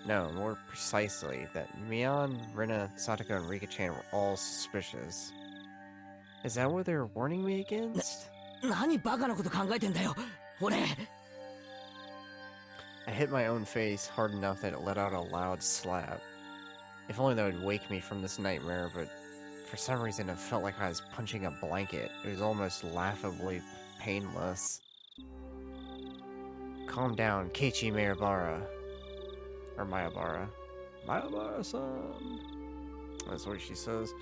No, more precisely, that Mion, Rina, Satoko, and Rika-chan were all suspicious. Is that what they're warning me against?
何バカなこと考えてんだよ、俺。
I hit my own face hard enough that it let out a loud slap. If only that would wake me from this nightmare, but for some reason it felt like I was punching a blanket. It was almost laughably painless. Calm down, Keiichi Mayabara. Or Mayabara. Mayabara-san. That's what she says.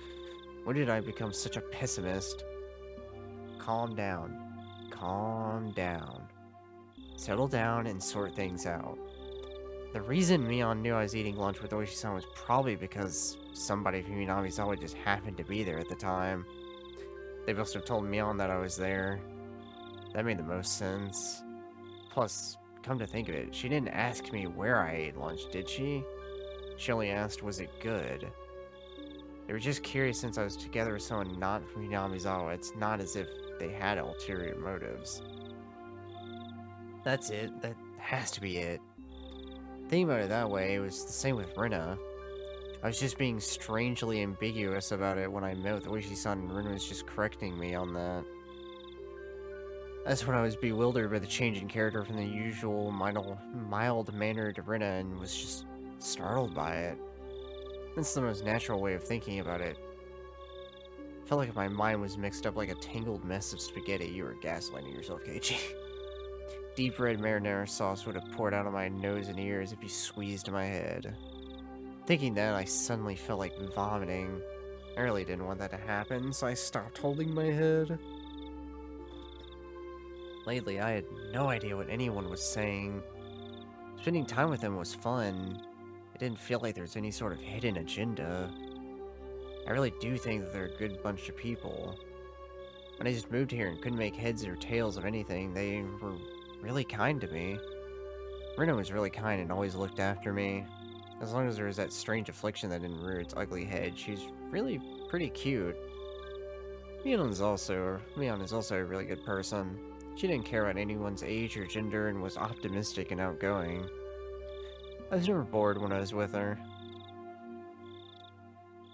When did I become such a pessimist? Calm down. Calm down. Settle down and sort things out. The reason Mion knew I was eating lunch with Oishi-san was probably because somebody from Minamizawa just happened to be there at the time. They must have told Mion that I was there. That made the most sense. Plus, come to think of it, she didn't ask me where I ate lunch, did she? She only asked, was it good? They were just curious since I was together with someone not from Hinamizawa. It's not as if they had ulterior motives. That's it. That has to be it. Thinking about it that way, it was the same with Rina. I was just being strangely ambiguous about it when I met with Oishi-san, and Rina was just correcting me on that. That's when I was bewildered by the change in character from the usual mild-mannered Rina and was just startled by it. That's the most natural way of thinking about it. Felt like my mind was mixed up like a tangled mess of spaghetti. You were gaslighting yourself, Keiichi. Deep red marinara sauce would have poured out of my nose and ears if you squeezed my head. Thinking that, I suddenly felt like vomiting. I really didn't want that to happen, so I stopped holding my head. Lately, I had no idea what anyone was saying. Spending time with them was fun. It didn't feel like there was any sort of hidden agenda. I really do think that they're a good bunch of people. When I just moved here and couldn't make heads or tails of anything, they were really kind to me. Rina was really kind and always looked after me. As long as there was that strange affliction that didn't rear its ugly head, she's really pretty cute. Mion is also a really good person. She didn't care about anyone's age or gender and was optimistic and outgoing. I was never bored when I was with her.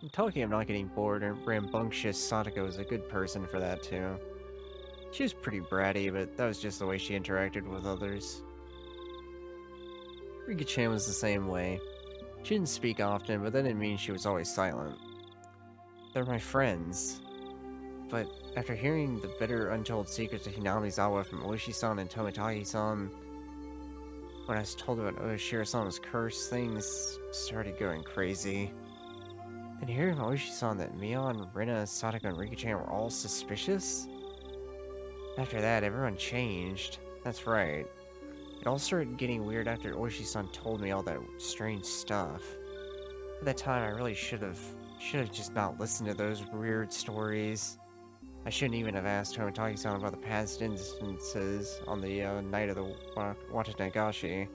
I'm talking of not getting bored and rambunctious, Sadako was a good person for that too. She was pretty bratty, but that was just the way she interacted with others. Rika-chan was the same way. She didn't speak often, but that didn't mean she was always silent. They're my friends. But after hearing the bitter, untold secrets of Hinamizawa from Oishi-san and Tomitagi-san, when I was told about Oshiro-san's curse, things started going crazy. And hearing from Oishi-san that Mion, Rina, Sadako, and Rika-chan were all suspicious? After that, everyone changed. That's right. It all started getting weird after Oishi-san told me all that strange stuff. At that time, I really should have just not listened to those weird stories. I shouldn't even have asked Tomitagi-san about the past instances on the night of the Watanagashi.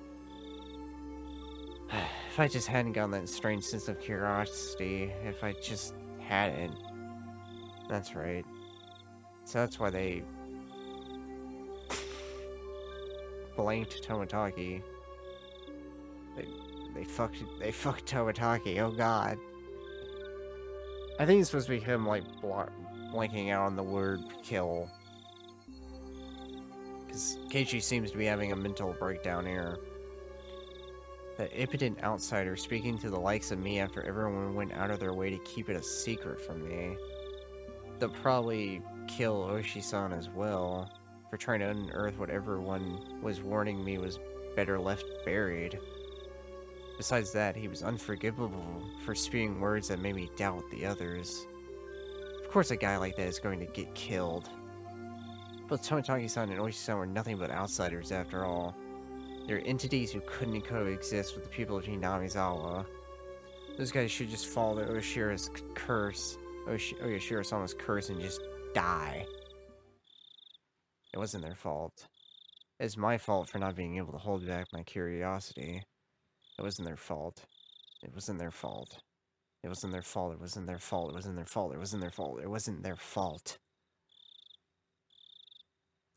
If I just hadn't gotten that strange sense of curiosity, if I just hadn't. That's right. So that's why they blanked Tomitaki. They fucked Tomitaki, oh god. I think it's supposed to be him, like, blanking out on the word kill. Because Keiichi seems to be having a mental breakdown here. That impotent outsider speaking to the likes of me after everyone went out of their way to keep it a secret from me. They'll probably kill Oishi-san as well, for trying to unearth what everyone was warning me was better left buried. Besides that, he was unforgivable for spewing words that made me doubt the others. Of course a guy like that is going to get killed. Both Tomitagi-san and Oishi-san were nothing but outsiders after all. They're entities who couldn't coexist with the people of Hinamizawa. Those guys should just follow Oshira's curse, Oshiro-sama's curse, and just die. It wasn't their fault. It's my fault for not being able to hold back my curiosity. It wasn't their fault. It wasn't their fault. It wasn't their fault. It wasn't their fault. It wasn't their fault. It wasn't their fault. It wasn't their fault.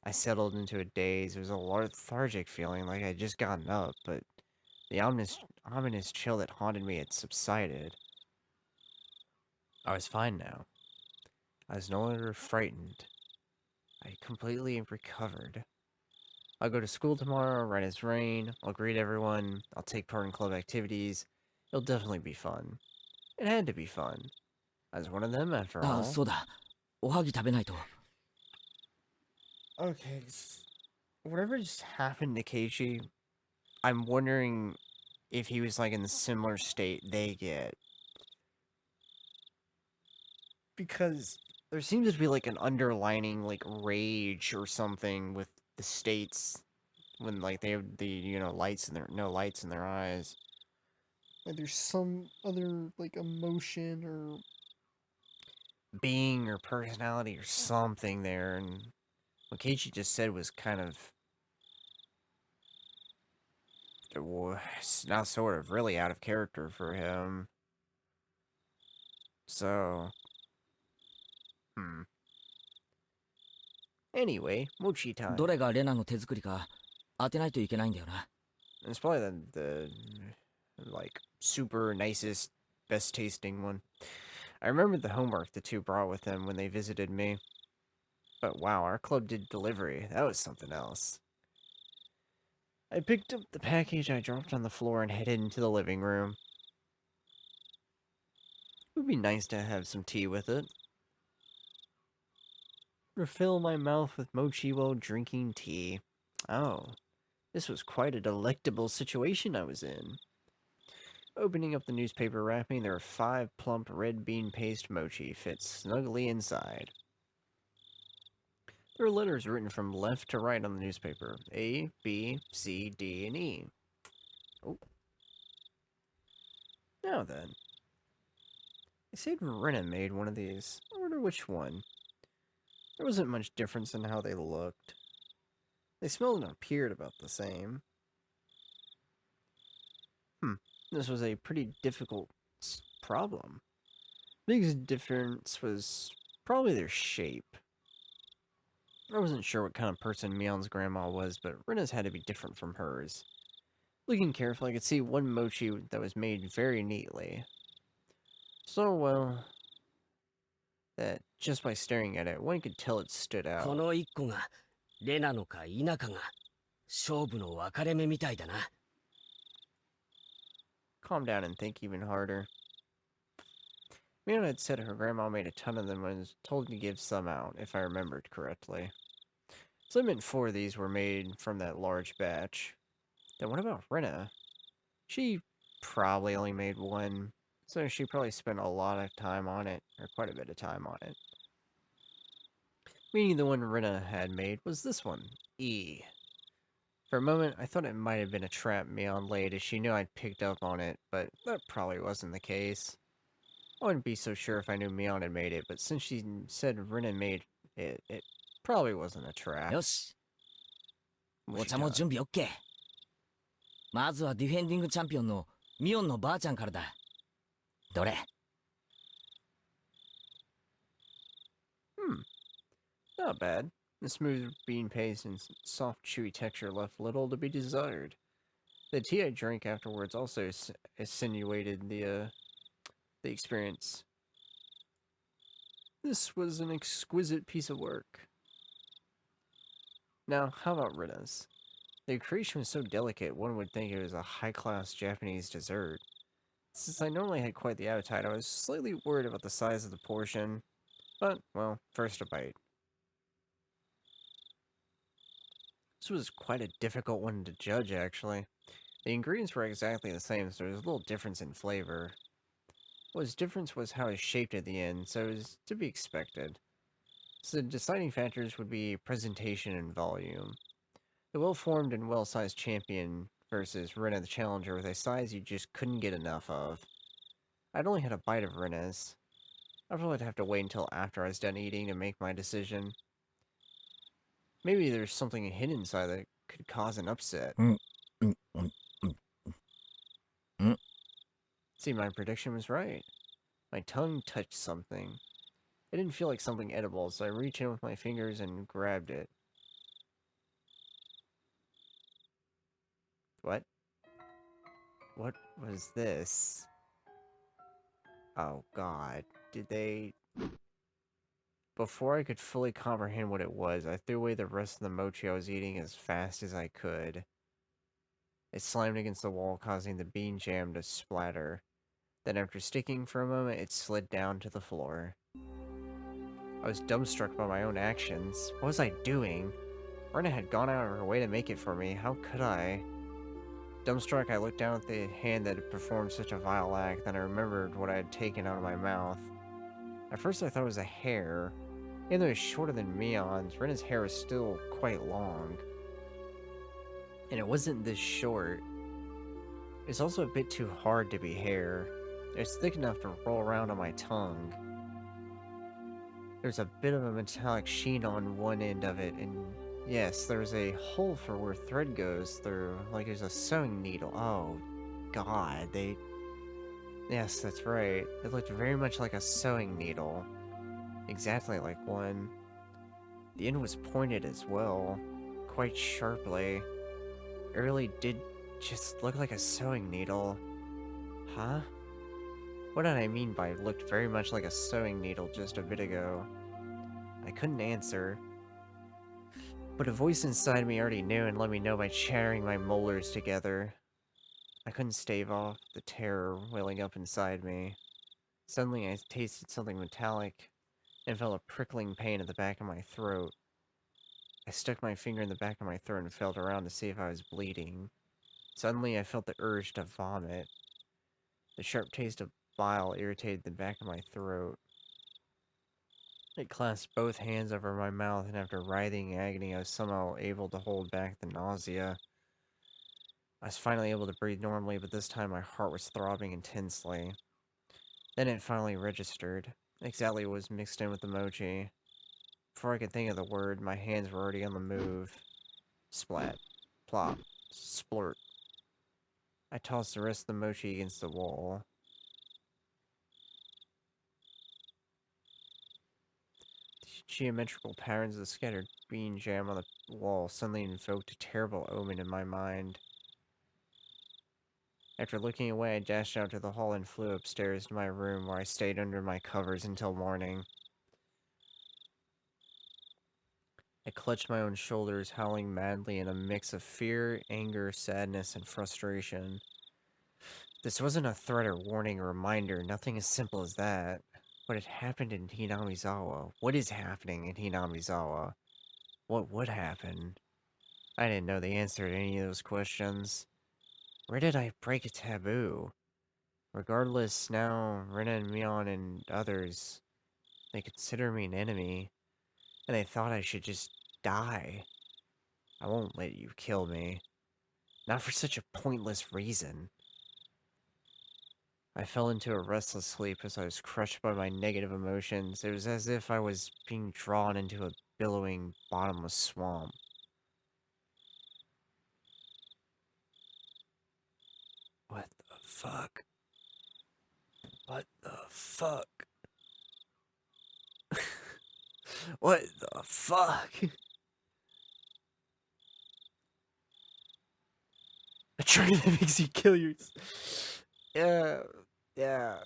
I settled into a daze. It was a lethargic feeling like I'd just gotten up, but the ominous chill that haunted me had subsided. I was fine now. I was no longer frightened. I completely recovered. I'll go to school tomorrow, right as rain. I'll greet everyone. I'll take part in club activities. It'll definitely be fun. It had to be fun. I was one of them after all.
そうだ。おはぎ食べないと。
Okay, whatever just happened to Keiichi, I'm wondering if he was like in the similar state they get. Because there seems to be like an underlining like rage or something with the states when like they have the lights in their no lights in their eyes. Like there's some other like emotion or being or personality or something there, and what Keiichi just said was kind of not sort of really out of character for him. So Anyway, mochi time.
どれがレナの手作りか当てないといけないんだよな。
It's probably the like super nicest, best tasting one. I remember the homework the two brought with them when they visited me. But wow, our club did delivery. That was something else. I picked up the package I dropped on the floor and headed into the living room. It would be nice to have some tea with it. Refill my mouth with mochi while drinking tea. Oh, this was quite a delectable situation I was in. Opening up the newspaper wrapping, there were 5 plump red bean paste mochi fit snugly inside. There were letters written from left to right on the newspaper. A, B, C, D, and E. Oh. Now then. They said Rena made one of these. I wonder which one. There wasn't much difference in how they looked. They smelled and appeared about the same. This was a pretty difficult problem. The biggest difference was probably their shape. I wasn't sure what kind of person Mion's grandma was, but Rena's had to be different from hers. Looking carefully, I could see one mochi that was made very neatly. So well that just by staring at it, one could tell it stood
こ
out.
の一個がレなのか否かが勝負の分かれ目みたいだな。
Calm down and think even harder. Mion had said her grandma made a ton of them and was told to give some out, if I remembered correctly. So I meant 4 of these were made from that large batch. Then what about Rena? She probably only made 1, so she probably spent a lot of time on it, or quite a bit of time on it. Meaning the one Rena had made was this one, E. For a moment, I thought it might have been a trap Mion laid as she knew I'd picked up on it, but that probably wasn't the case. I wouldn't be so sure if I knew Mion had made it, but since she said Rena made it, it probably wasn't a trap.
よし、
What's
お
she
茶も
got?
準備 OK。まずはディフェンディングチャンピオンのミオンのばあちゃんからだ。どれ？
Not bad. The smooth bean paste and soft, chewy texture left little to be desired. The tea I drank afterwards also insinuated the experience. This was an exquisite piece of work. Now, how about Rena's? The creation was so delicate, one would think it was a high-class Japanese dessert. Since I normally had quite the appetite, I was slightly worried about the size of the portion. But, well, first a bite. This was quite a difficult one to judge, actually. The ingredients were exactly the same, so there was a little difference in flavor. What was different was how it was shaped at the end, so it was to be expected. So the deciding factors would be presentation and volume. The well-formed and well-sized champion versus Rena the challenger with a size you just couldn't get enough of. I'd only had a bite of Rena's. I probably would have to wait until after I was done eating to make my decision. Maybe there's something hidden inside that could cause an upset. See, my prediction was right. My tongue touched something. It didn't feel like something edible, so I reached in with my fingers and grabbed it. What? What was this? Oh god. Did they... Before I could fully comprehend what it was, I threw away the rest of the mochi I was eating as fast as I could. It slammed against the wall, causing the bean jam to splatter. Then after sticking for a moment, it slid down to the floor. I was dumbstruck by my own actions. What was I doing? Rena had gone out of her way to make it for me. How could I? Dumbstruck, I looked down at the hand that had performed such a vile act, then I remembered what I had taken out of my mouth. At first I thought it was a hair. Even though it was shorter than Mion's, Rena's hair was still quite long. And it wasn't this short. It's also a bit too hard to be hair. It's thick enough to roll around on my tongue. There's a bit of a metallic sheen on one end of it, and yes, there's a hole for where thread goes through, like there's a sewing needle. Oh, God, Yes, that's right. It looked very much like a sewing needle. Exactly like one. The end was pointed as well, quite sharply. It really did just look like a sewing needle. Huh? What did I mean by looked very much like a sewing needle just a bit ago? I couldn't answer. But a voice inside me already knew and let me know by chattering my molars together. I couldn't stave off the terror welling up inside me. Suddenly I tasted something metallic and felt a prickling pain at the back of my throat. I stuck my finger in the back of my throat and felt around to see if I was bleeding. Suddenly I felt the urge to vomit. The sharp taste of bile irritated the back of my throat. I clasped both hands over my mouth, and after writhing in agony, I was somehow able to hold back the nausea. I was finally able to breathe normally, but this time my heart was throbbing intensely. Then it finally registered. Exactly what was mixed in with the mochi. Before I could think of the word, my hands were already on the move. Splat. Plop. Splurt. I tossed the rest of the mochi against the wall. geometrical patterns of the scattered bean jam on the wall suddenly invoked a terrible omen in my mind. After looking away, I dashed out to the hall and flew upstairs to my room, where I stayed under my covers until morning. I clutched my own shoulders, howling madly in a mix of fear, anger, sadness, and frustration. This wasn't a threat or warning or reminder, nothing as simple as that. What had happened in Hinamizawa? What is happening in Hinamizawa? What would happen? I didn't know the answer to any of those questions. Where did I break a taboo? Regardless, now, Rena and Mion and others, they consider me an enemy, and they thought I should just die. I won't let you kill me. Not for such a pointless reason. I fell into a restless sleep as I was crushed by my negative emotions. It was as if I was being drawn into a billowing, bottomless swamp. What the fuck? What the fuck? What the fuck? A trigger that makes you kill yourself. Yeah,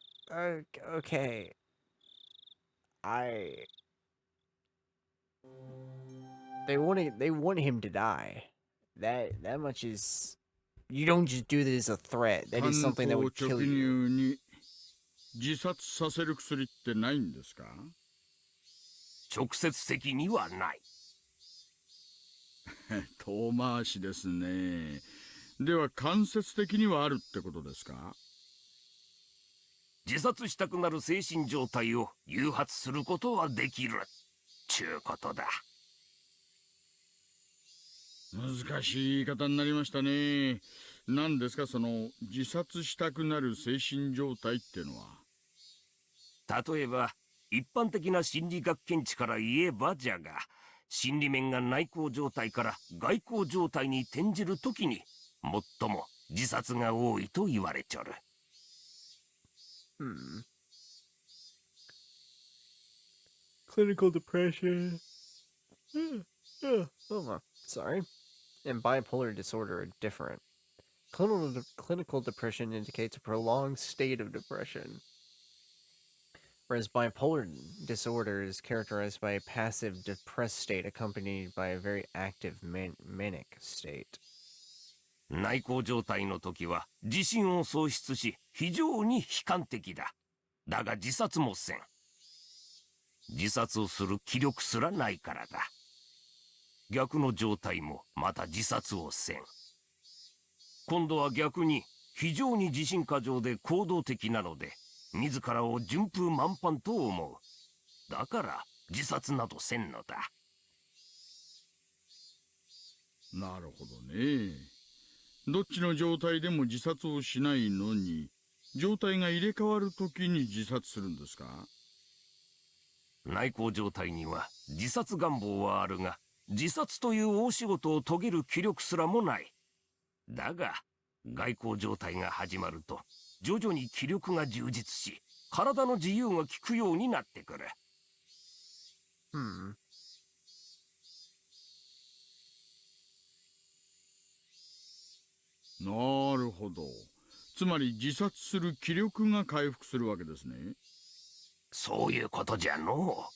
okay. They want him to die. That much is. You don't just do this as a threat. That is something that would kill you.
に自殺させる薬ってないんですか？
直接的にはない。
遠回しですね。では間接的にはあるってことですか？
自殺したくなる精神状態を誘発することはできる。ちゅうことだ。
難しい言い方になりましたね。何ですかその自殺したくなる精神状態っていうのは。
例えば一般的な心理学見地から言えばじゃが、心理面が内向状態から外向状態に転じるときに最も自殺が多いと言われちょる。
Clinical depression. Sorry. And bipolar disorder are different. Clinical depression indicates a prolonged state of depression, whereas bipolar disorder is characterized by a passive depressed state accompanied by a very active manic state.
内向状態の時は自信を喪失し非常に悲観的だ。だが自殺もせん。自殺をする気力すらないからだ。逆の状態もまた自殺をせん。今度は逆に非常に自信過剰で行動的なので自らを順風満帆と思う。だから自殺などせんのだ。
なるほどね。どっちの状態でも自殺をしないのに、状態が入れ替わるときに自殺するんですか？
内向状態には自殺願望はあるが、自殺という大仕事を遂げる気力すらもない。だが、外向状態が始まると、徐々に気力が充実し、体の自由が利くようになってくる。
なるほど。つまり自殺する気力が回復するわけですね。
そういうことじゃの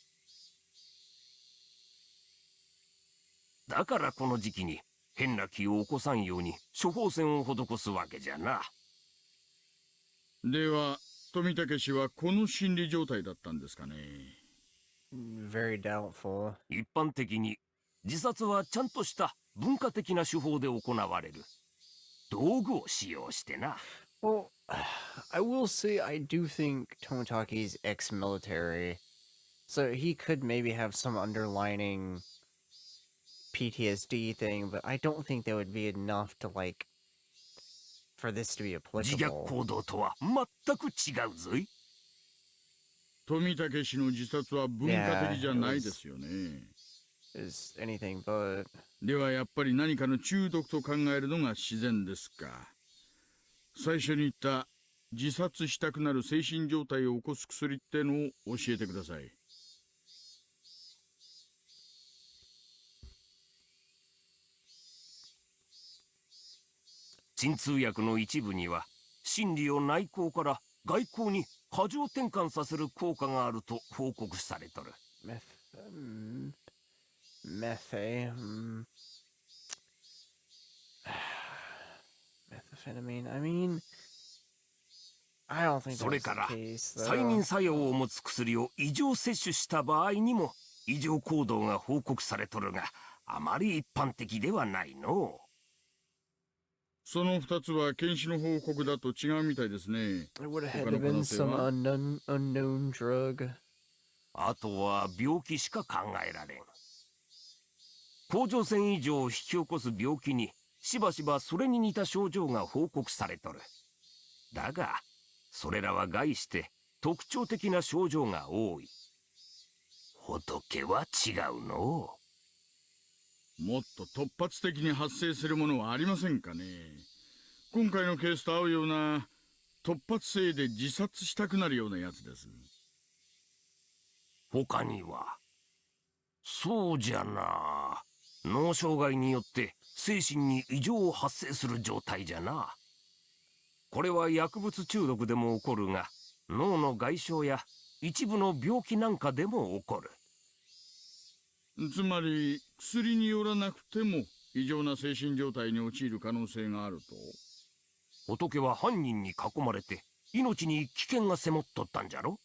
う。だからこの時期に変な気を起こさんように処方箋を施すわけじゃな。
では、富武氏はこの心理状態だったんですかね。
Very doubtful.
一般的に自殺はちゃんとした文化的な手法で行われる。道具を使用してな。
Well, I will say I do think Tomotaki's ex-military, so he could maybe have some underlining PTSD thing, but I don't think that would be enough to, like, for this to be
自虐
applicable.
行動とは全く違うぞい。
富武氏の自殺は文化的じゃないですよね。
Is anything but.
ではやっぱり何かの中毒と考えるのが自然ですか。最初に言った自殺したくなる精神状態を起こす薬ってのを教えてください。
鎮痛薬の一部には心理を内向から外向に過剰転換させる効果があると報告されとる。
methamphetamine. I mean, I don't think
それ
that's
から
the case,
催
though.
眠作用を持つ薬を異常摂取した場合にも異常行動が報告されとるが、あまり一般的ではないの。
その2つは検視の報告だと違うみたいですね。
It would have had
他
to
の可能
been
性
some
は
unknown drug.
あとは病気しか考えられん。甲状腺異常を引き起こす病気にしばしばそれに似た症状が報告されとる。だがそれらは概して特徴的な症状が多い。仏は違うの。
もっと突発的に発生するものはありませんかね。今回のケースと合うような突発性で自殺したくなるようなやつです。
他には、そうじゃな。脳障害によって精神に異常を発生する状態じゃな。これは薬物中毒でも起こるが、脳の外傷や一部の病気なんかでも起こる。
つまり薬によらなくても異常な精神状態に陥る可能性があると。
仏は犯人に囲まれて命に危険が迫っとったんじゃろ。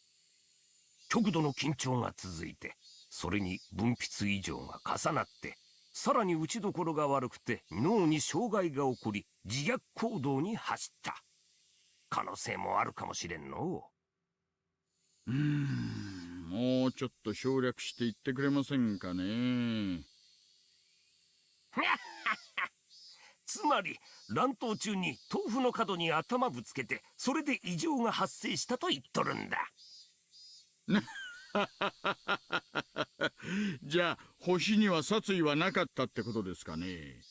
極度の緊張が続いて、それに分泌異常が重なって、さらに打ちどころが悪くて脳に障害が起こり自虐行動に走った。可能性もあるかもしれんの。
もうちょっと省略して言ってくれませんかね。
つまり乱闘中に豆腐の角に頭ぶつけて、それで異常が発生したと言っとるんだ。
じゃあ星には殺意はなかったってことですかね。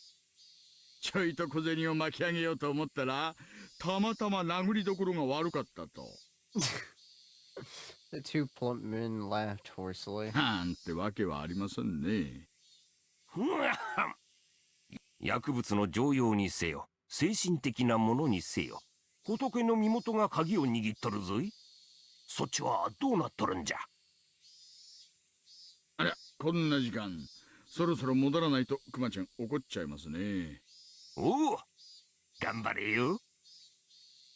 ちょいと小銭を巻き上げようと思ったらたまたま殴りどころが悪かったと。
The two plump men laughed hoarsely.
なんてわけはありませんね。
薬物の常用にせよ、精神的なものにせよ、仏の身元が鍵を握っとるぞい。そっちはどうなっとるんじゃ。
あら、こんな時間。そろそろ戻らないとクマちゃん怒っちゃいますね。
おお、頑張れよ。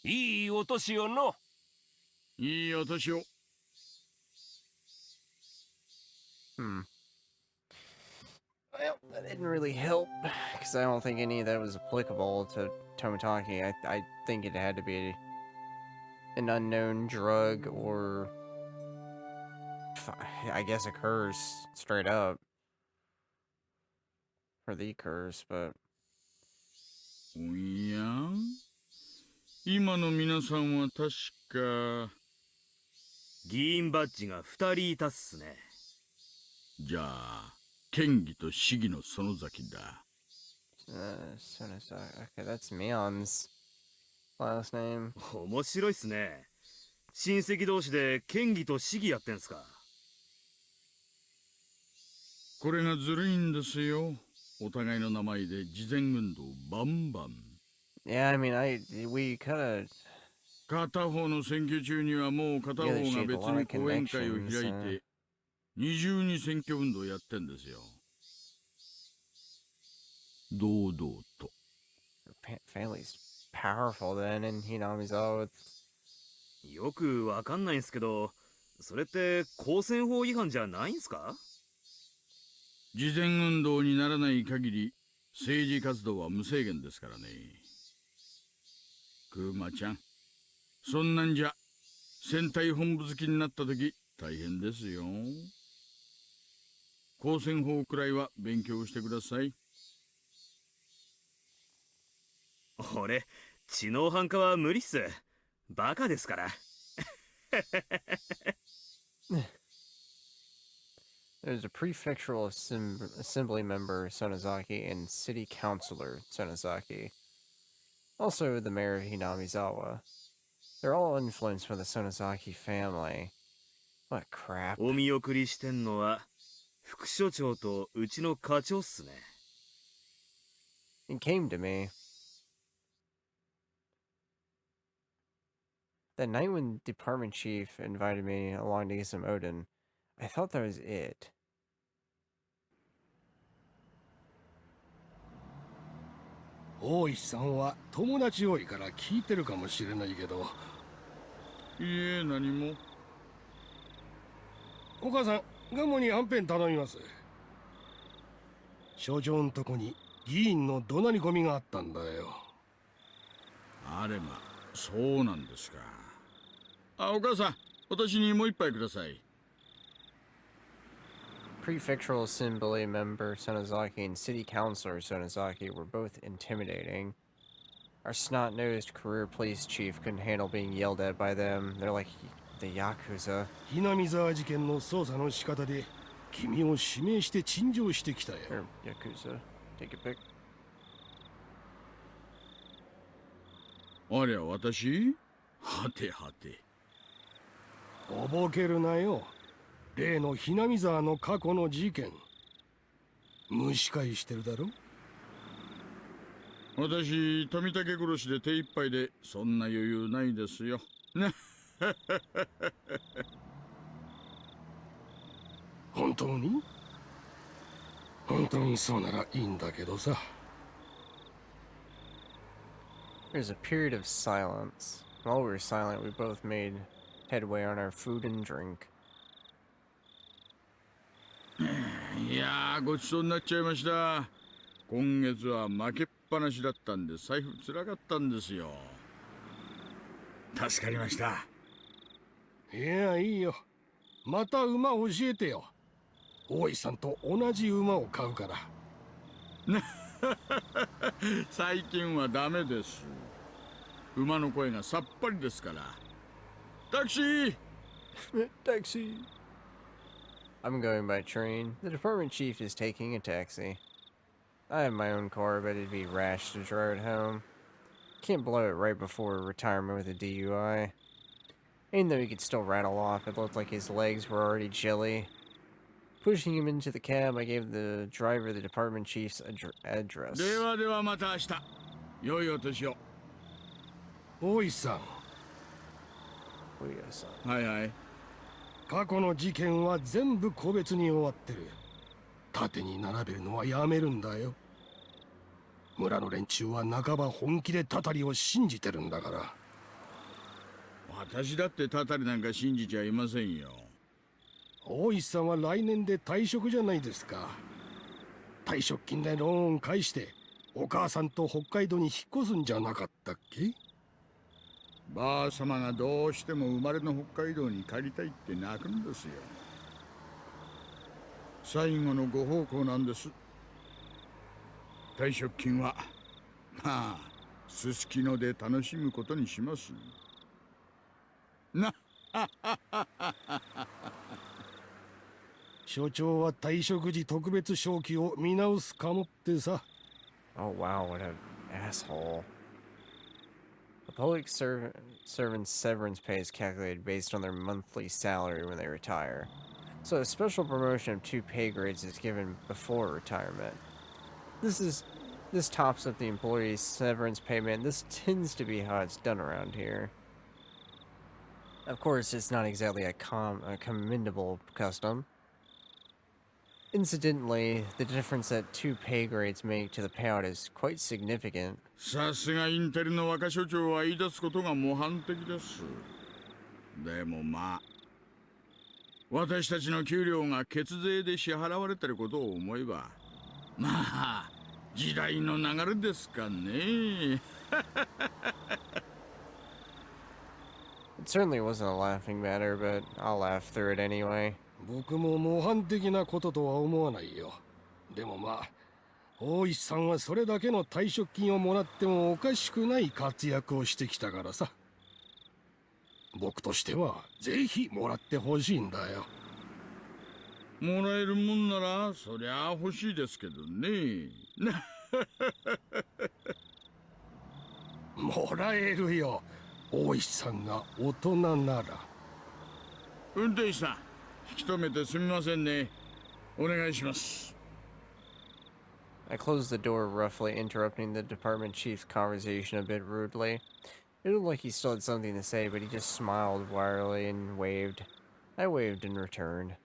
いいお年をの。
いいお年を。
Well, that didn't really help, because I don't think any of that was applicable to Tomitaki. I think it had to be an unknown drug or, I guess, a curse, straight up. Or the curse, but...
おや今の皆さんは確か
議員バッジが2人いたっすね。
じゃあ剣技と試技の園崎だ。
Okay, that's Mion's last name.
面白いっすね。親戚同士で剣技と試技やってんすか。
これがずるいんですよ。お互いの名前で慈善運動バンバン。
Yeah, I mean, we kinda...
片方の選挙中にはもう片方が別に講演会を開いて二重に選挙運動やってんですよ。堂々と。
Family's powerful then, and Hinamizawa.
よくわかんないんすけど、それって公選法違反じゃないんすか？
慈善運動にならない限り政治活動は無制限ですからね。クマちゃん、そんなんじゃ選対本部好きになった時大変ですよ。公選法くらいは勉強してください。
俺、知能犯科は無理っす。バカですから。
There's a prefectural assembly member, Sonozaki, and city councilor, Sonozaki. Also, the mayor of Hinamizawa. They're all influenced by the Sonozaki family. What crap.
お見送りしてんのは、副所長とうちの課長っすね。
It came to me. That night when department chief invited me along to get some Odin, I thought that was it.
大石さんは友達多いから聞いてるかもしれないけど。
いえ、何も。
お母さん、ガモにはんぺん頼みます。所長んとこに議員の怒鳴り込みがあったんだよ。
あれま、そうなんですか。あ、お母さん、私にもう一杯ください。
Prefectural Assembly member Sonozaki and City Councilor Sonozaki were both intimidating. Our snot-nosed career police chief couldn't handle being yelled at by them. They're like the Yakuza.
ひなみ沢事件の捜査の仕方で君を指名して陳情してきたよ。
Or Yakuza. Take a pick.
ありゃ、私？はてはて。
おぼけるなよ。例のひなみ沢の過去の事件。蒸し返してるだろ。
私、富武殺しで手一杯でそんな余裕ないですよ。ね。
本当に？本当にそうならいいんだけどさ。
There's a period of silence. While we were silent, we both made headway on our food and drink.
いやー、ごちそうになっちゃいました。今月は負けっぱなしだったんで財布つらかったんですよ。助かりました。
いや、いいよ。また馬教えてよ。大石さんと同じ馬を買うから。
最近はダメです。馬の声がさっぱりですから。タクシー
Taxi. I'm going by train. The department chief is taking a taxi. I have my own car, but it'd be rash to drive it home. Can't blow it right before retirement with a DUI. Even though he could still rattle off, it looked like his legs were already jelly. Pushing him into the cab, I gave the driver the department chief's address.
ではではまた明日。良いお年を。
大石さん。はいはい。過去の事件は全部個別に終わってる。縦に並べるのはやめるんだよ。村の連中は半ば本気でタタリを信じてるんだから。
私だってタタリなんか信じちゃいませんよ。
大石さんは来年で退職じゃないですか。退職金でローン返してお母さんと北海道に引っ越すんじゃなかったっけ？
ばあ様がどうしても生まれの北海道に帰りたいって泣くんですよ。最後のご奉公なんです。退職金はまあすすきので楽しむことにしますな。
所長は退職時特別昇給を見直すかもってさ。
Oh wow, what an asshole. The public servant's severance pay is calculated based on their monthly salary when they retire. So a special promotion of 2 pay grades is given before retirement. This tops up the employee's severance payment. This tends to be how it's done around here. Of course, it's not exactly a commendable custom. Incidentally, the difference that 2 pay grades make to the payout is quite significant.
さすがインテリの若所長は言い出すことが模範的です。でもまあ、私たちの給料が血税で支払われてることを思えば、まあ時代の流れですかね。
It certainly wasn't a laughing matter, but I'll laugh through it anyway.
僕も模範的なこととは思わないよ。でもまあ、大石さんはそれだけの退職金をもらってもおかしくない活躍をしてきたからさ。僕としてはぜひもらってほしいんだよ。
もらえるもんならそりゃ欲しいですけどね。
もらえるよ。大石さんが大人なら。
運転手さん、引き止めてすみませんね。お願いします。
I closed the door roughly, interrupting the department chief's conversation a bit rudely. It looked like he still had something to say, but he just smiled wryly and waved. I waved in return.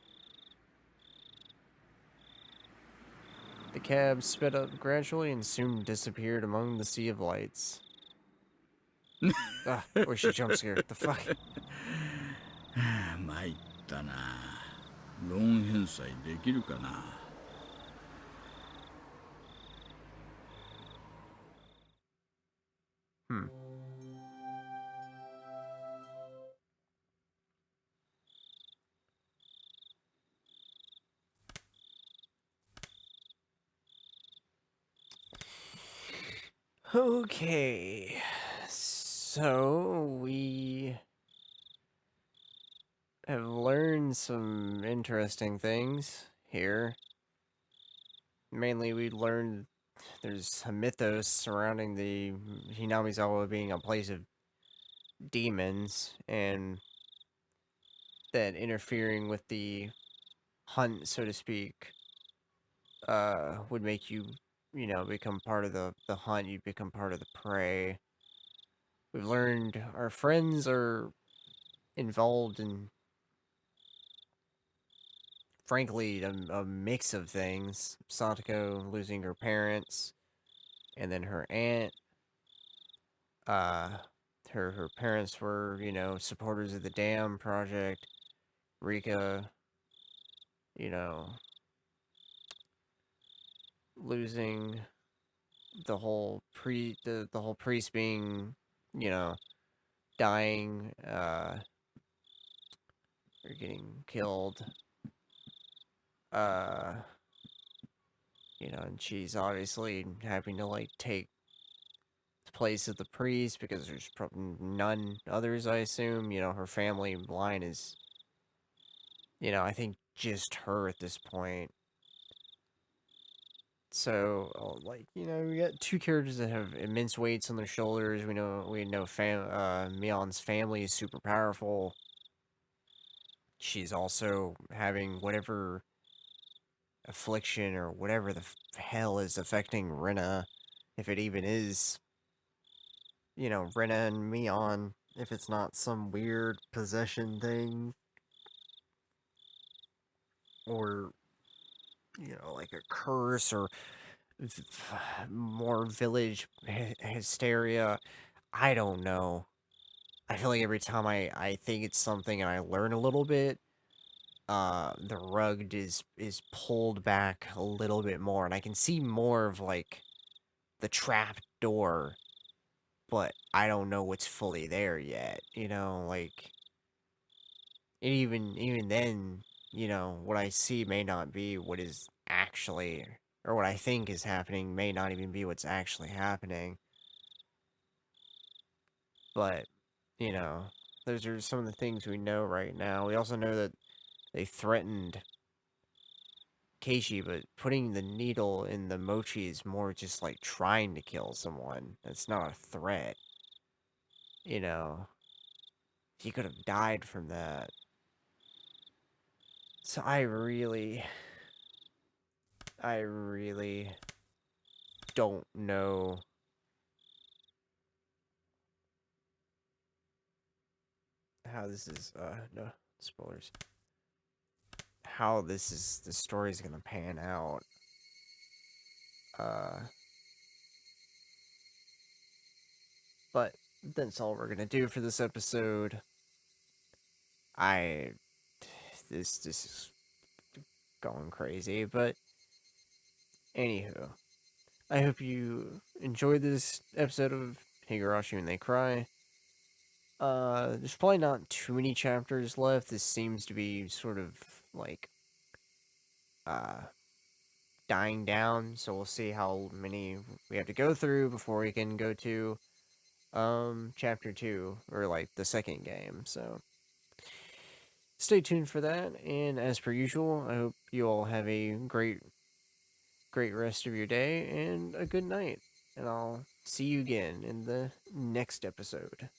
The cab sped up gradually and soon disappeared among the sea of lights. Ah, where's she jump scared? The fuck?
参ったな。ローン返済できるかな。
Okay, so we have learned some interesting things here. Mainly, we learned there's a mythos surrounding the Hinamizawa being a place of demons, and that interfering with the hunt, so to speak, would make you, become part of the hunt. You become part of the prey. We've learned our friends are involved in, frankly, a mix of things. Satoko losing her parents, and then her aunt. Her parents were, supporters of the dam project. Rika, you know, losing the whole the whole priest being, dying, or getting killed. Uh, and she's obviously having to like take the place of the priest because there's probably none others, I assume. Her family line is, I think just her at this point. So, we got two characters that have immense weights on their shoulders. We know Mion's family is super powerful. She's also having whatever affliction or whatever the hell is affecting Rena, if it even is, Rena and Mion, if it's not some weird possession thing, or, like a curse, or more village hysteria. I don't know. I feel like every time I think it's something and I learn a little bit, the rug is pulled back a little bit more, and I can see more of like the trap door, but I don't know what's fully there yet. Like even then, what I see may not be what is actually, or what I think is happening may not even be what's actually happening. But, those are some of the things we know right now. We also know that they threatened Keishi, but putting the needle in the mochi is more just like trying to kill someone. It's not a threat. He could have died from that. So I really don't know how this is, no, spoilers. How the story is gonna pan out. But that's all we're gonna do for this episode. This is going crazy, but anywho, I hope you enjoyed this episode of Higurashi When They Cry. There's probably not too many chapters left. This seems to be sort of like dying down, so we'll see how many we have to go through before we can go to chapter 2, or like the second game. So stay tuned for that, and as per usual, I hope you all have a great rest of your day and a good night, and I'll see you again in the next episode.